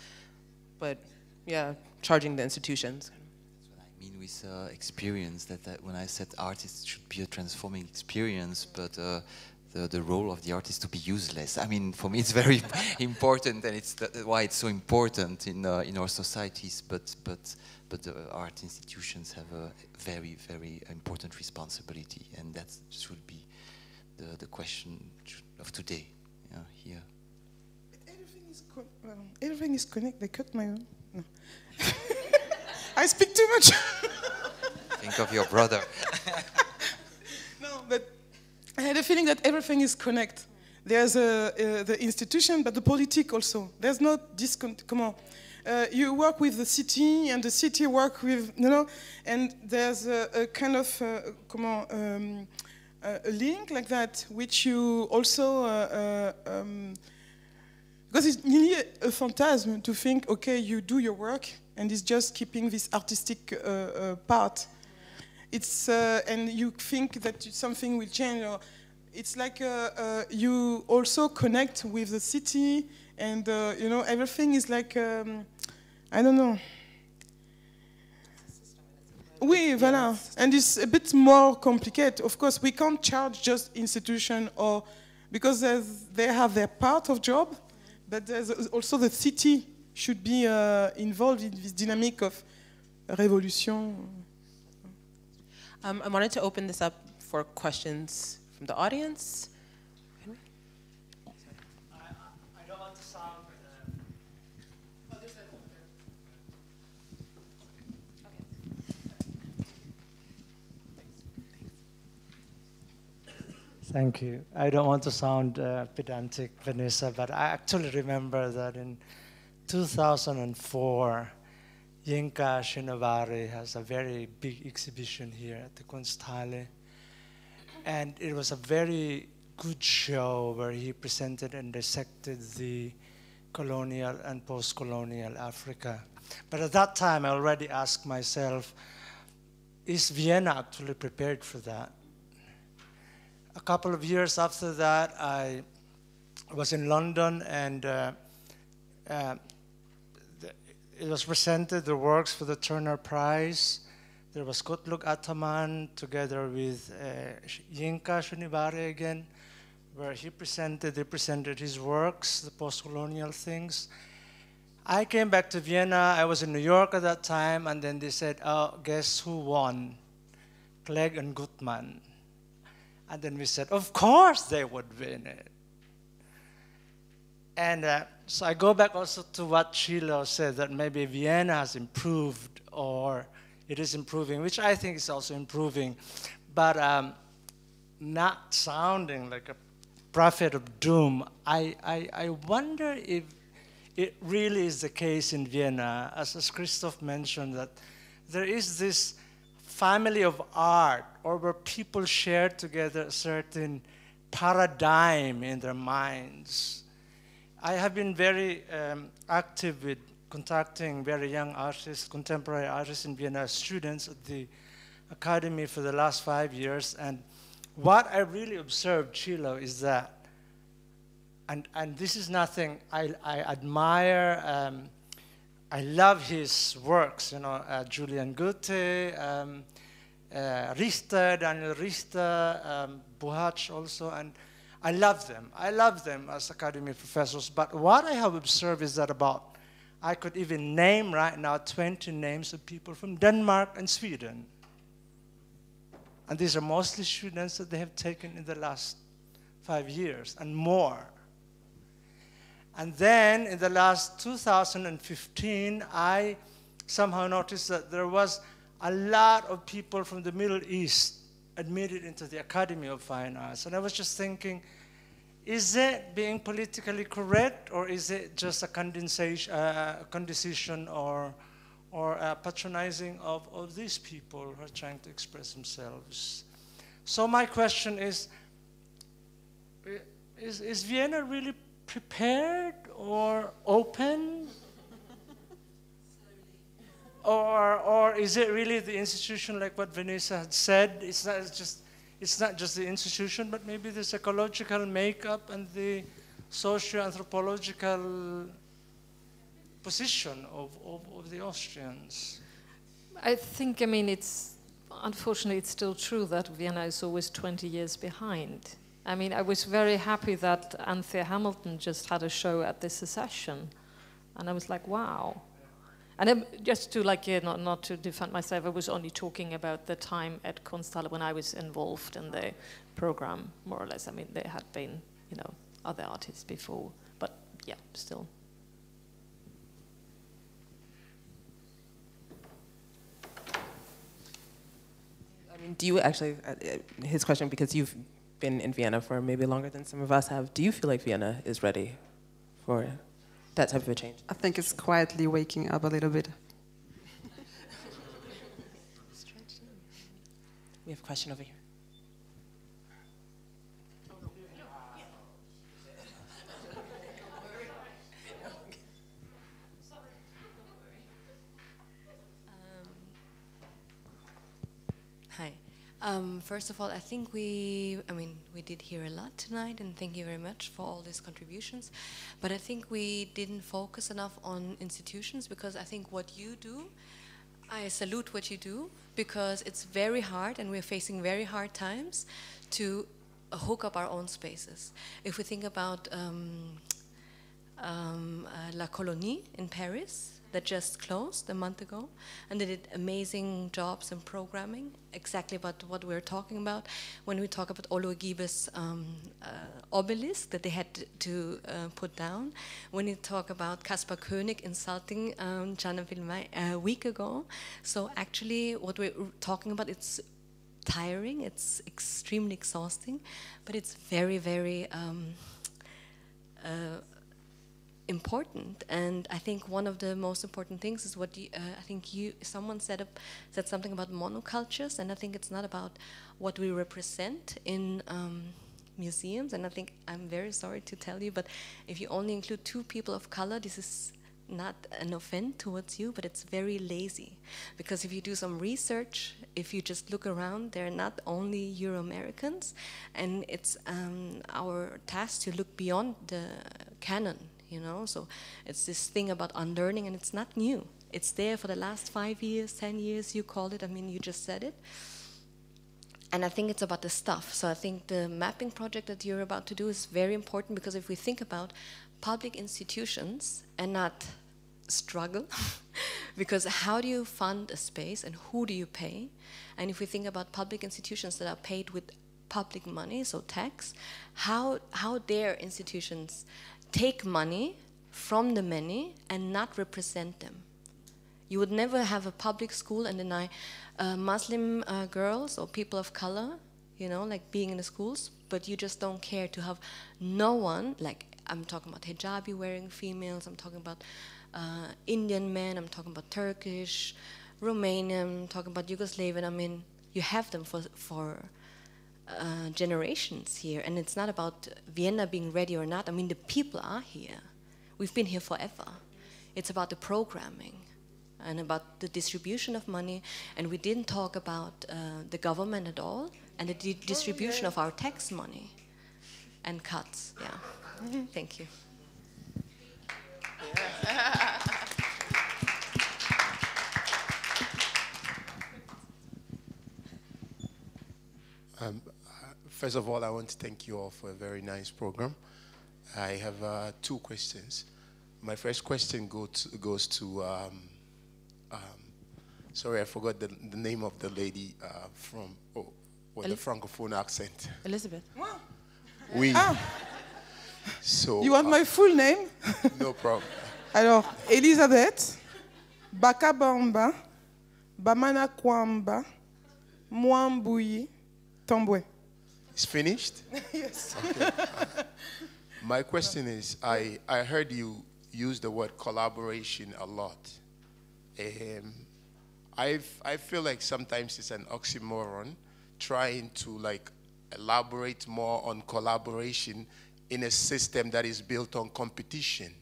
S7: but yeah, charging the institutions.
S10: That's what I mean with experience, that when I said artists should be a transforming experience, but the role of the artist to be useless. I mean, for me, it's very important, and it's why it's so important in our societies. But the art institutions have a very, very important responsibility, and that should be the question of today. Yeah, here.
S11: But everything is connected. They cut my own. No. I speak too much.
S10: Think of your brother.
S11: No, but I had a feeling that everything is connected. There's the institution, but the politics also. There's not come on. You work with the city, and the city work with, you know, and there's a kind of, a link like that, which you also, because it's nearly a phantasm to think, okay, you do your work, and it's just keeping this artistic part. It's and you think that something will change. Or it's like you also connect with the city, and you know, everything is like I don't know. Oui, voilà. And it's a bit more complicated. Of course, we can't charge just institution, or because they have their part of job, but there's also the city should be involved in this dynamic of revolution.
S7: I wanted to open this up for questions from the audience.
S12: I don't want to sound... Thank you. I don't want to sound pedantic, Vanessa, but I actually remember that in 2004, Yinka Shinovari has a very big exhibition here at the Kunsthalle. And it was a very good show where he presented and dissected the colonial and post-colonial Africa. But at that time, I already asked myself, is Vienna actually prepared for that? A couple of years after that, I was in London, and it was presented, the works for the Turner Prize. There was Kutluk Ataman together with Yinka Shunibare again, where they presented his works, the post-colonial things. I came back to Vienna. I was in New York at that time, and then they said, oh, guess who won? Clegg and Gutmann. And then we said, of course they would win it. And so I go back also to what Chilo said, that maybe Vienna has improved, or it is improving, which I think is also improving, but not sounding like a prophet of doom. I wonder if it really is the case in Vienna, as Christophe mentioned, that there is this family of art, or where people share together a certain paradigm in their minds. I have been very active with contacting very young artists, contemporary artists in Vienna, students at the Academy for the last 5 years. And what I really observed, Chilo, is that, and this is nothing I admire, I love his works, you know, Julian Goethe, Richter, Daniel Richter, Buhach also, and I love them. I love them as Academy professors. But what I have observed is that I could even name right now 20 names of people from Denmark and Sweden. And these are mostly students that they have taken in the last 5 years and more. And then in the last 2015, I somehow noticed that there was a lot of people from the Middle East admitted into the Academy of Fine Arts. And I was just thinking, is it being politically correct, or is it just a condescension or patronizing of these people who are trying to express themselves? So my question is Vienna really prepared or open? Or is it really the institution, like what Vanessa had said? It's not just the institution, but maybe the psychological makeup and the socio-anthropological position of the Austrians.
S8: I think, I mean, unfortunately, it's still true that Vienna is always 20 years behind. I mean, I was very happy that Anthea Hamilton just had a show at the Secession, and I was like, wow. And just to, like, not to defend myself, I was only talking about the time at Kunsthalle when I was involved in the program, more or less. I mean, there had been, you know, other artists before, but yeah, still.
S7: I mean, do you actually, his question, because you've been in Vienna for maybe longer than some of us have, do you feel like Vienna is ready for that type of a change?
S9: I think it's quietly waking up a little bit.
S7: We have a question over here.
S13: Hi. First of all, I think we did hear a lot tonight, and thank you very much for all these contributions. But I think we didn't focus enough on institutions, because I think what you do, I salute what you do, because it's very hard, and we're facing very hard times to hook up our own spaces. If we think about La Colonie in Paris, that just closed a month ago, and they did amazing jobs in programming, exactly about what we're talking about when we talk about Olo Gibe's obelisk that they had to put down, when you talk about Caspar Koenig insulting Gianna Vilmay a week ago. So actually what we're talking about, it's tiring, it's extremely exhausting, but it's very, very important. And I think one of the most important things is what I think someone said something about monocultures, and I think it's not about what we represent in museums. And I think, I'm very sorry to tell you, but if you only include 2 people of color, this is not an offense towards you, but it's very lazy. Because if you do some research, if you just look around, they're not only Euro-Americans, and it's our task to look beyond the canon. You know, so it's this thing about unlearning, and it's not new. It's there for the last 5 years, 10 years, you called it. I mean, you just said it. And I think it's about the stuff. So I think the mapping project that you're about to do is very important, because if we think about public institutions and not struggle, because how do you fund a space and who do you pay? And if we think about public institutions that are paid with public money, so tax, how dare institutions take money from the many and not represent them? You would never have a public school and deny Muslim girls or people of color, you know, like being in the schools, but you just don't care to have no one, like I'm talking about hijabi wearing females, I'm talking about Indian men, I'm talking about Turkish, Romanian, talking about Yugoslavian. I mean, you have them for generations here, and it's not about Vienna being ready or not. I mean, the people are here. We've been here forever. It's about the programming and about the distribution of money, and we didn't talk about the government at all, and the distribution of our tax money and cuts. Yeah. Thank you.
S14: First of all, I want to thank you all for a very nice program. I have 2 questions. My first question goes to sorry, I forgot the name of the lady with the Francophone accent.
S3: Elisabeth.
S14: Oui.
S11: Ah.
S14: So,
S11: you want my full name?
S14: No problem.
S11: Alors, Elisabeth, Bakabamba, Bamana Kwamba, Mwambuyi, Tambwe.
S14: It's finished?
S11: Yes.
S14: Okay. My question is, I heard you use the word collaboration a lot. I feel like sometimes it's an oxymoron trying to like elaborate more on collaboration in a system that is built on competition.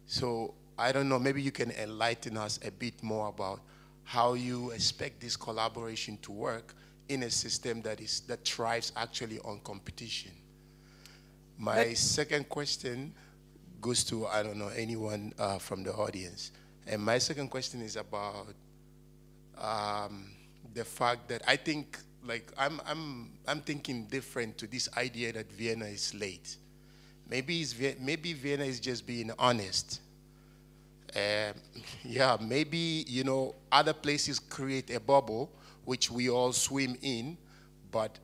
S14: So I don't know, maybe you can enlighten us a bit more about how you expect this collaboration to work in a system that thrives actually on competition. My second question goes to, I don't know, anyone from the audience. And my second question is about the fact that I think, like, I'm thinking different to this idea that Vienna is late. Maybe Vienna is just being honest. Yeah, maybe, you know, other places create a bubble which we all swim in, but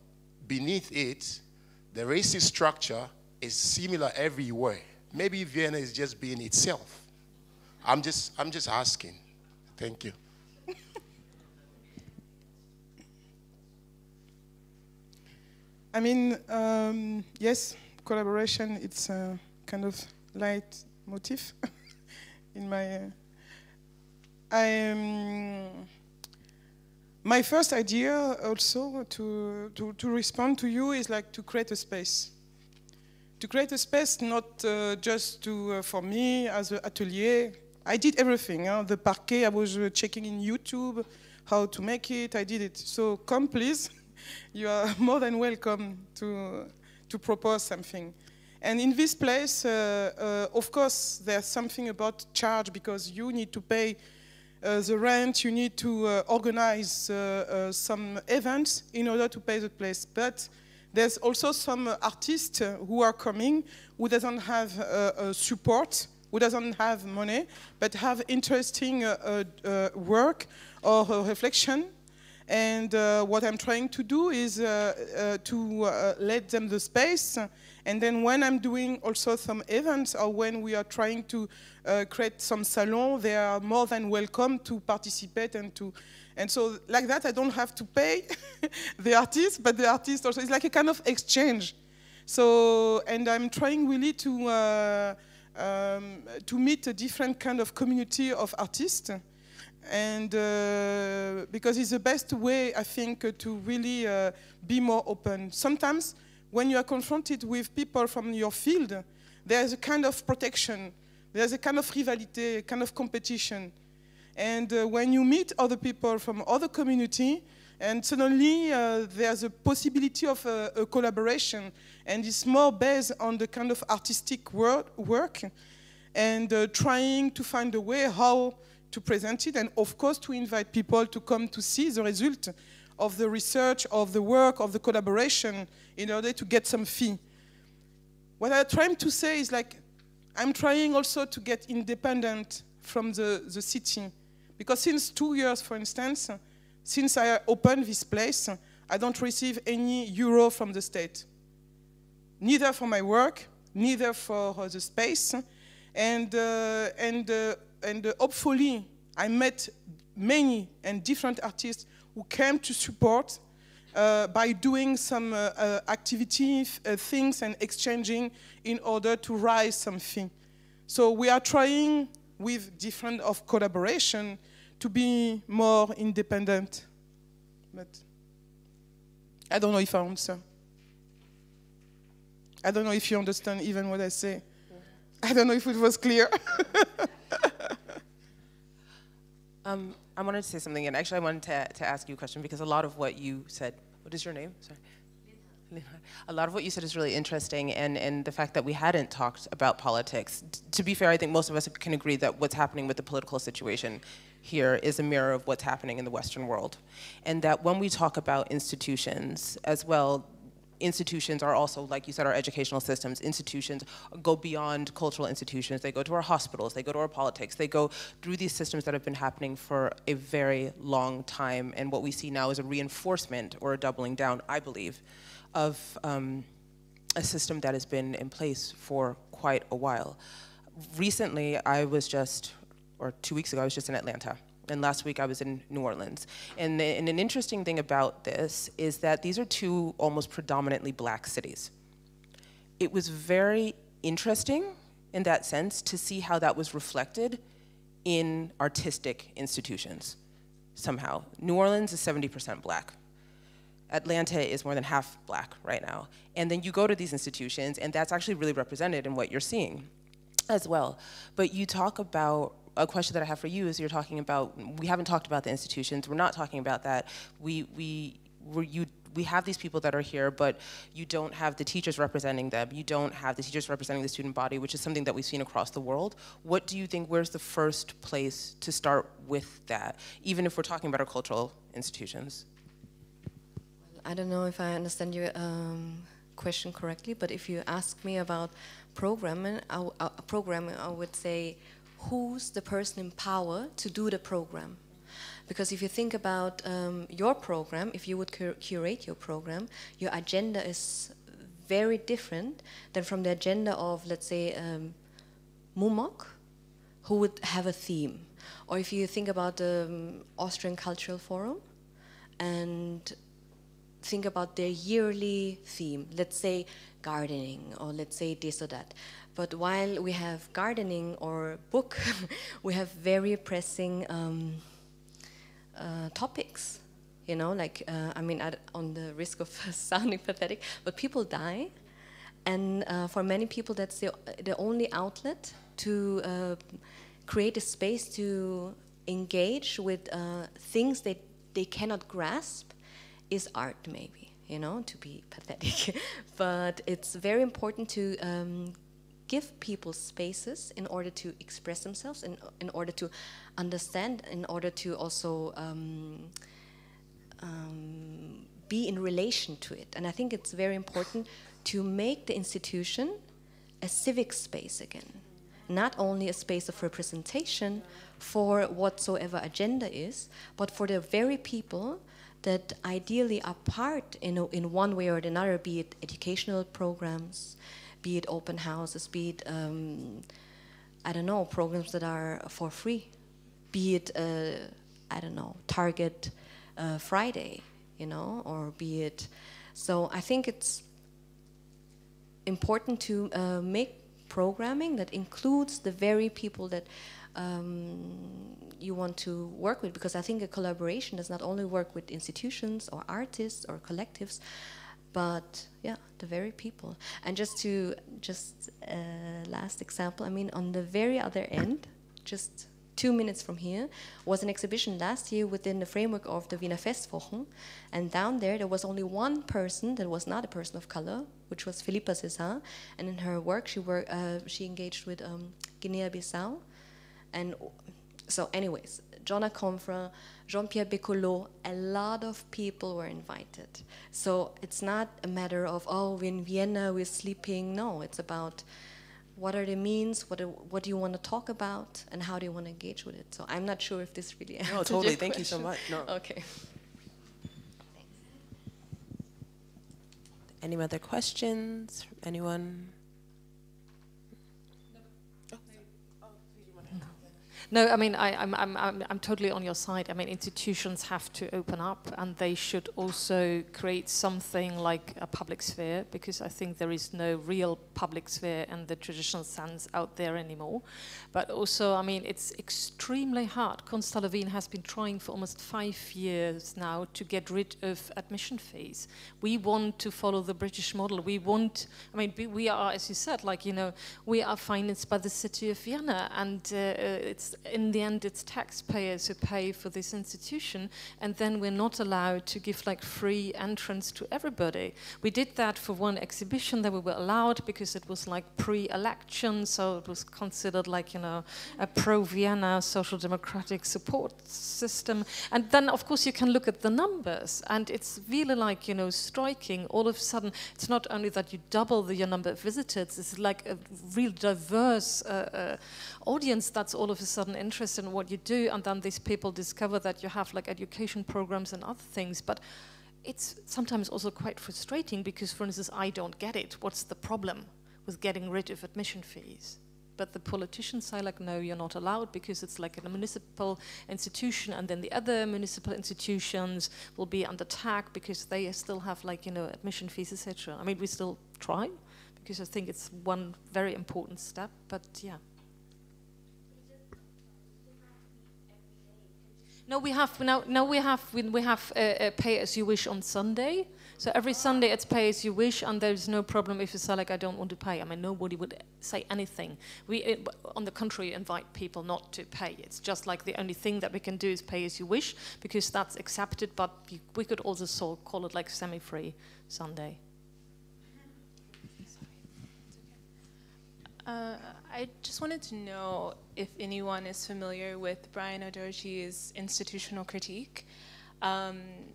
S14: beneath it, the racist structure is similar everywhere. Maybe Vienna is just being itself. I'm just asking. Thank you.
S11: I mean, yes, collaboration, it's a kind of light motif in my... my first idea also to respond to you is like to create a space. To create a space not just for me as an atelier. I did everything. The parquet, I was checking in YouTube how to make it. I did it. So come please. You are more than welcome to propose something. And in this place, of course, there's something about charge because you need to pay the rent, you need to organize some events in order to pay the place. But there's also some artists who are coming who doesn't have support, who doesn't have money, but have interesting work or reflection. And what I'm trying to do is to let them the space. And then when I'm doing also some events or when we are trying to create some salon, they are more than welcome to participate and so like that I don't have to pay the artist, but the artist also, it's like a kind of exchange. So, and I'm trying really to meet a different kind of community of artists. And because it's the best way, I think, to really be more open. Sometimes when you are confronted with people from your field, there's a kind of protection, there's a kind of rivalry, a kind of competition. And when you meet other people from other community, and suddenly there's a possibility of a collaboration, and it's more based on the kind of artistic work, and trying to find a way how to present it, and of course to invite people to come to see the result of the research, of the work, of the collaboration, in order to get some fee. What I'm trying to say is like, I'm trying also to get independent from the city. Because since 2 years, for instance, since I opened this place, I don't receive any euro from the state. Neither for my work, neither for the space. And hopefully, I met many and different artists who came to support by doing some activities, things, and exchanging in order to raise something. So we are trying with different of collaboration to be more independent. But I don't know if I answer. I don't know if you understand even what I say. I don't know if it was clear.
S7: I wanted to say something, and actually I wanted to ask you a question, because a lot of what you said, what is your name? Sorry. A lot of what you said is really interesting, and the fact that we hadn't talked about politics. To be fair, I think most of us can agree that what's happening with the political situation here is a mirror of what's happening in the Western world. And that when we talk about institutions as well, institutions are also, like you said, our educational systems. Institutions go beyond cultural institutions. They go to our hospitals, they go to our politics, they go through these systems that have been happening for a very long time. And what we see now is a reinforcement or a doubling down, I believe, of a system that has been in place for quite a while. Recently, I was just, or 2 weeks ago, I was just in Atlanta. And last week I was in New Orleans. And an interesting thing about this is that these are two almost predominantly black cities. It was very interesting in that sense to see how that was reflected in artistic institutions somehow. New Orleans is 70% black. Atlanta is more than half black right now. And then you go to these institutions, and that's actually really represented in what you're seeing as well. But you talk about, a question that I have for you is, you're talking about, we haven't talked about the institutions, we're not talking about that. We have these people that are here, but you don't have the teachers representing them. You don't have the teachers representing the student body, which is something that we've seen across the world. What do you think, where's the first place to start with that, even if we're talking about our cultural institutions?
S13: I don't know if I understand your question correctly, but if you ask me about programming, I would say, who's the person in power to do the program? Because if you think about your program, if you would curate your program, your agenda is very different than from the agenda of, let's say, MUMOC, who would have a theme. Or if you think about the Austrian Cultural Forum and think about their yearly theme, let's say gardening, or let's say this or that. But while we have gardening or book, we have very pressing topics, you know, like, I mean, on the risk of sounding pathetic, but people die, and for many people that's the only outlet to create a space to engage with things that they cannot grasp is art, maybe, you know, to be pathetic. But it's very important to give people spaces in order to express themselves, in order to understand, in order to also be in relation to it. And I think it's very important to make the institution a civic space again. Not only a space of representation for whatsoever agenda is, but for the very people that ideally are part in one way or another, be it educational programs, be it open houses, be it, I don't know, programs that are for free, be it, I don't know, Target Friday, you know, or be it. So I think it's important to make programming that includes the very people that you want to work with, because I think a collaboration does not only work with institutions or artists or collectives, but yeah, the very people. And just last example, I mean, on the very other end, just 2 minutes from here, was an exhibition last year within the framework of the Wiener Festwochen, and down there was only one person that was not a person of color, which was Philippa César, and in her work she engaged with Guinea-Bissau. And so anyways, Joanna Confra, Jean-Pierre Bécolo, a lot of people were invited. So it's not a matter of, oh, we're in Vienna, we're sleeping. No, it's about what are the means, what do you want to talk about, and how do you want to engage with it. So I'm not sure if this really answers
S7: No, totally,
S13: your
S7: thank you so much. No.
S13: Okay.
S7: Any other questions from anyone?
S8: No, I mean, I'm totally on your side. I mean, institutions have to open up, and they should also create something like a public sphere, because I think there is no real public sphere in the traditional sense out there anymore. But also, I mean, it's extremely hard. Kunsthalle Wien has been trying for almost 5 years now to get rid of admission fees. We want to follow the British model. We want, I mean, we are, as you said, like, you know, we are financed by the city of Vienna, and it's in the end it's taxpayers who pay for this institution, and then we're not allowed to give like free entrance to everybody. We did that for one exhibition that we were allowed because it was like pre-election, so it was considered like, you know, a pro-Vienna social democratic support system. And then of course you can look at the numbers, and it's really like, you know, striking. All of a sudden it's not only that you double the number of visitors, it's like a real diverse audience that's all of a sudden interested in what you do, and then these people discover that you have like education programs and other things. But it's sometimes also quite frustrating because, for instance, I don't get it. What's the problem with getting rid of admission fees? But the politicians say like, no, you're not allowed because it's like a municipal institution, and then the other municipal institutions will be under attack because they still have like, you know, admission fees, etc. I mean, we still try because I think it's one very important step, but yeah. No, we have pay as you wish on Sunday. So every Sunday it's pay as you wish, and there's no problem if you say like, I don't want to pay. I mean, nobody would say anything. We, on the contrary, invite people not to pay. It's just like the only thing that we can do is pay as you wish, because that's accepted. But we could also call it like semi-free Sunday.
S15: I just wanted to know if anyone is familiar with Brian O'Doherty's institutional critique.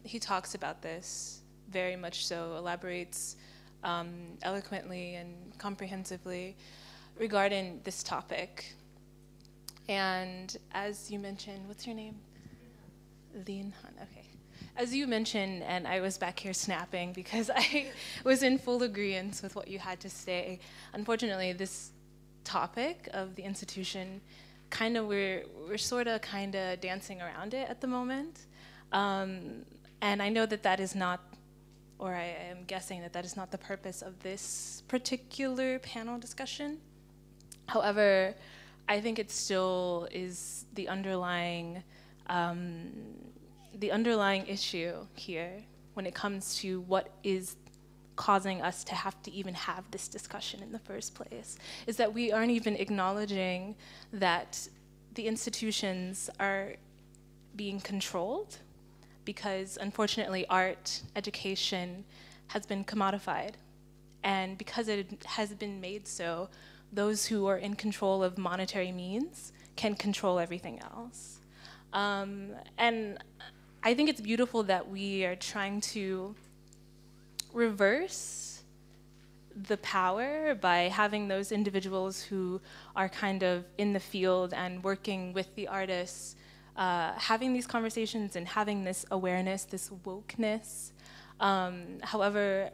S15: He talks about this very much so, elaborates eloquently and comprehensively regarding this topic. And as you mentioned, what's your name? Lean Han, okay. As you mentioned, and I was back here snapping because I was in full agreement with what you had to say. Unfortunately, this topic of the institution, kind of we're sort of kind of dancing around it at the moment. And I know that that is not, or I am guessing that that is not the purpose of this particular panel discussion. However, I think it still is the underlying issue here when it comes to what is causing us to have to even have this discussion in the first place, is that we aren't even acknowledging that the institutions are being controlled, because unfortunately art education has been commodified, and because it has been made so, those who are in control of monetary means can control everything else. And I think it's beautiful that we are trying to reverse the power by having those individuals who are kind of in the field and working with the artists, having these conversations and having this awareness, this wokeness. However,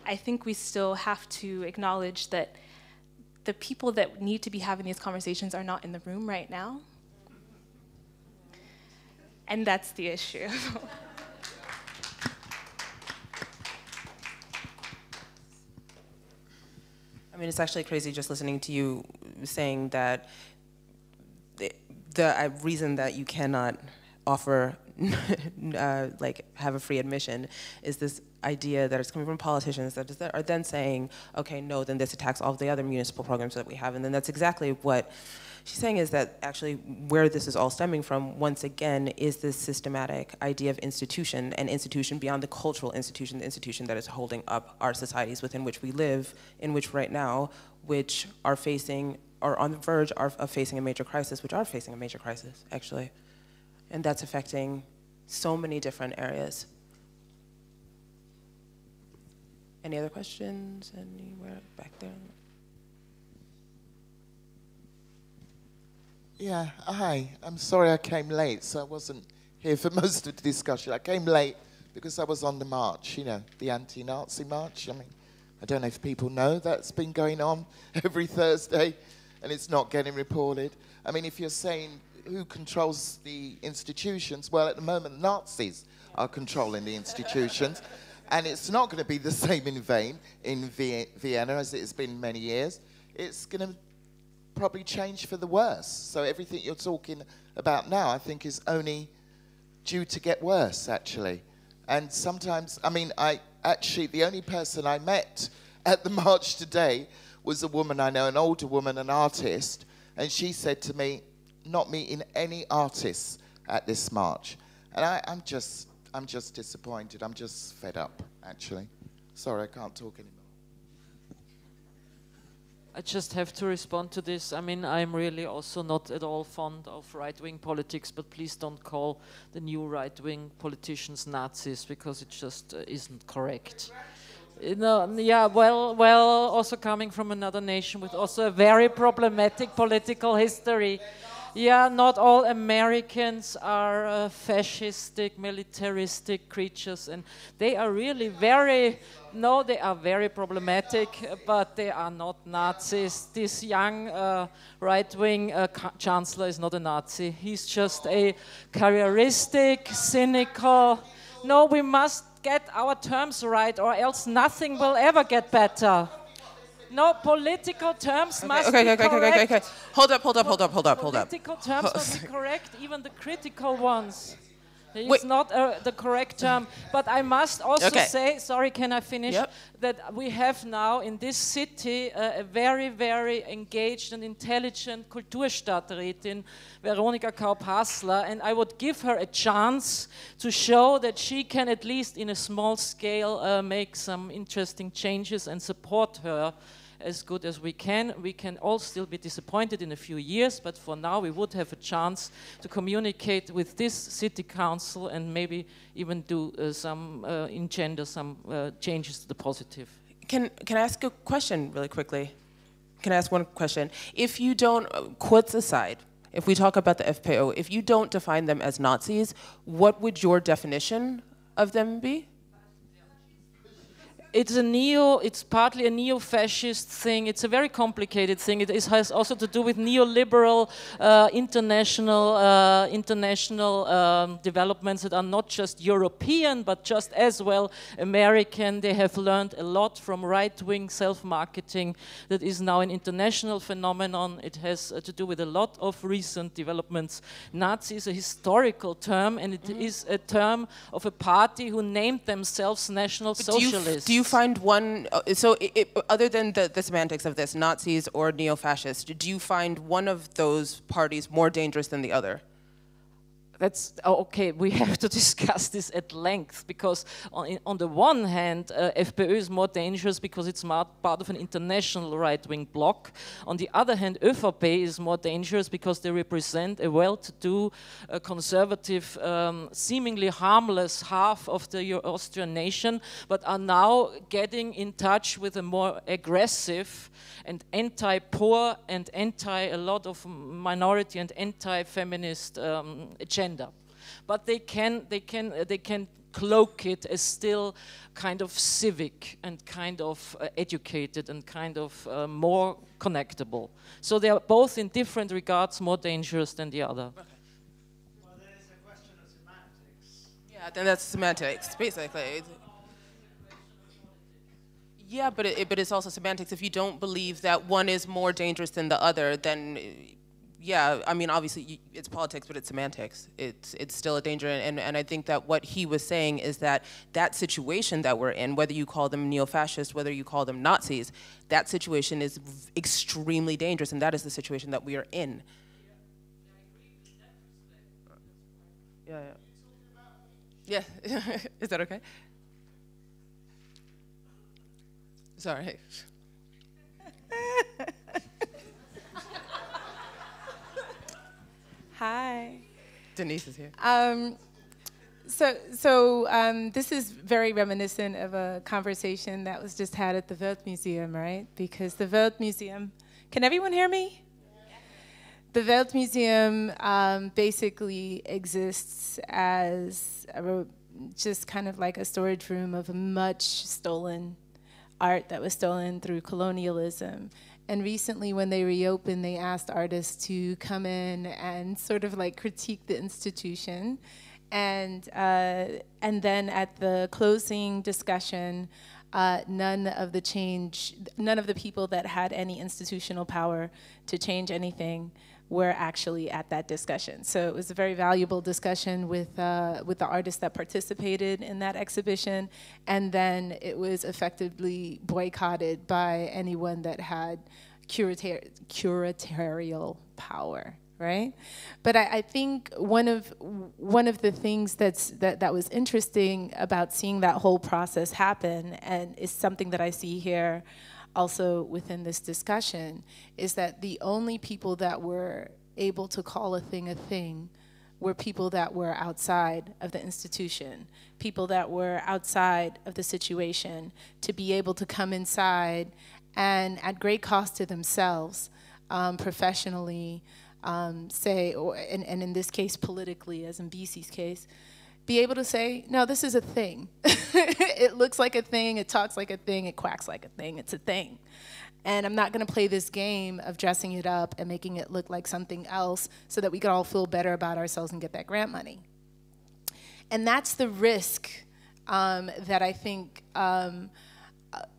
S15: I think we still have to acknowledge that the people that need to be having these conversations are not in the room right now. And that's the issue.
S7: I mean, it's actually crazy just listening to you saying that the reason that you cannot offer, like, have a free admission is this idea that it's coming from politicians that are then saying, okay, no, then this attacks all of the other municipal programs that we have. And then that's exactly what she's saying, is that actually where this is all stemming from, once again, is this systematic idea of institution, and institution beyond the cultural institution, the institution that is holding up our societies within which we live, in which right now, which are facing, or on the verge of facing a major crisis, which are facing a major crisis, actually. And that's affecting so many different areas. Any other questions? Anywhere back there?
S16: Yeah, hi. I'm sorry I came late, so I wasn't here for most of the discussion. I came late because I was on the march, you know, the anti-Nazi march. I mean, I don't know if people know that's been going on every Thursday and it's not getting reported. I mean, if you're saying who controls the institutions? Well, at the moment, Nazis are controlling the institutions. And it's not going to be the same in Vienna as it has been many years. It's going to probably change for the worse. So everything you're talking about now, I think, is only due to get worse, actually. And sometimes, I mean, the only person I met at the march today was a woman I know, an older woman, an artist, and she said to me, not meeting any artists at this march. And I'm just disappointed. I'm just fed up, actually. Sorry, I can't talk anymore.
S17: I just have to respond to this. I mean, I'm really also not at all fond of right-wing politics, but please don't call the new right-wing politicians Nazis, because it just isn't correct. You know, yeah, well, also coming from another nation with also a very problematic political history. Yeah, not all Americans are fascistic, militaristic creatures, and they are really they are very problematic, but they are not Nazis. This young right-wing chancellor is not a Nazi. He's just a careeristic, cynical. No, we must get our terms right, or else nothing will ever get better. No, political terms must be correct.
S7: Okay. Hold up.
S17: Political terms must be correct, even the critical ones. It's not the correct term. But I must also say, sorry, can I finish? Yep. That we have now in this city a very, very engaged and intelligent Kulturstadträtin, Veronika Kaup-Hassler, and I would give her a chance to show that she can, at least in a small scale, make some interesting changes and support her as good as we can. We can all still be disappointed in a few years, but for now we would have a chance to communicate with this city council and maybe even do engender some changes to the positive.
S7: Can I ask a question really quickly? Can I ask one question? If you don't, quotes aside, if we talk about the FPO, if you don't define them as Nazis, what would your definition of them be?
S17: It's partly a neo-fascist thing. It's a very complicated thing. It has also to do with neoliberal international developments that are not just European, but just as well American. They have learned a lot from right-wing self-marketing that is now an international phenomenon. It has to do with a lot of recent developments. Nazi is a historical term, and it is a term of a party who named themselves National Socialists.
S7: Do you find one, other than the semantics of this, Nazis or neo-fascist, do you find one of those parties more dangerous than the other?
S17: That's okay. We have to discuss this at length, because on the one hand, FPÖ is more dangerous because it's part of an international right-wing bloc. On the other hand, ÖVP is more dangerous because they represent a well-to-do, conservative, seemingly harmless half of the Austrian nation, but are now getting in touch with a more aggressive and anti-poor and a lot of minority and anti-feminist agenda. But they can cloak it as still kind of civic and kind of educated and kind of more connectable. So they are both in different regards more dangerous than the other.
S7: Okay. Well, then it's a question of semantics. Yeah, then that's semantics, basically. Yeah, but it's also semantics. If you don't believe that one is more dangerous than the other, then, yeah, I mean, obviously it's politics, but it's semantics. It's still a danger, and I think that what he was saying is that situation that we're in, whether you call them neo-fascists, whether you call them Nazis, that situation is extremely dangerous, and that is the situation that we are in. Yeah. Is that okay? Sorry.
S18: Hi.
S7: Denise is here.
S18: This is very reminiscent of a conversation that was just had at the Welt Museum, right? Because the Welt Museum, can everyone hear me? The Welt Museum basically exists as just kind of like a storage room of much stolen art that was stolen through colonialism. And recently when they reopened, they asked artists to come in and sort of like critique the institution. And then at the closing discussion, none of the people that had any institutional power to change anything were actually at that discussion. So it was a very valuable discussion with the artists that participated in that exhibition, and then it was effectively boycotted by anyone that had curatorial power, right? But I think one of the things that was interesting about seeing that whole process happen, and is something that I see here also within this discussion, is that the only people that were able to call a thing were people that were outside of the institution, people that were outside of the situation, to be able to come inside and at great cost to themselves, professionally, say, and in this case politically, as in BC's case, be able to say, no, this is a thing. It looks like a thing, it talks like a thing, it quacks like a thing, it's a thing. And I'm not gonna play this game of dressing it up and making it look like something else so that we can all feel better about ourselves and get that grant money. And that's the risk that I think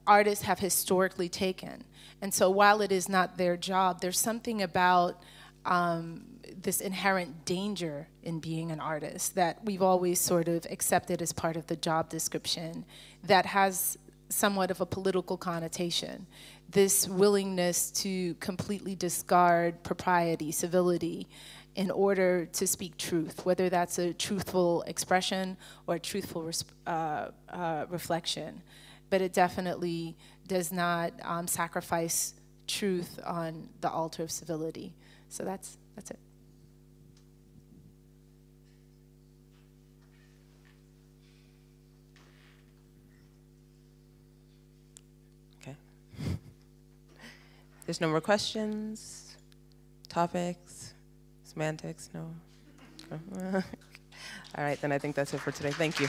S18: artists have historically taken. And so while it is not their job, there's something about this inherent danger in being an artist that we've always sort of accepted as part of the job description that has somewhat of a political connotation. This willingness to completely discard propriety, civility, in order to speak truth, whether that's a truthful expression or a truthful reflection. But it definitely does not sacrifice truth on the altar of civility. So that's it.
S7: Okay. There's no more questions, topics, semantics, no? All right, then I think that's it for today. Thank you.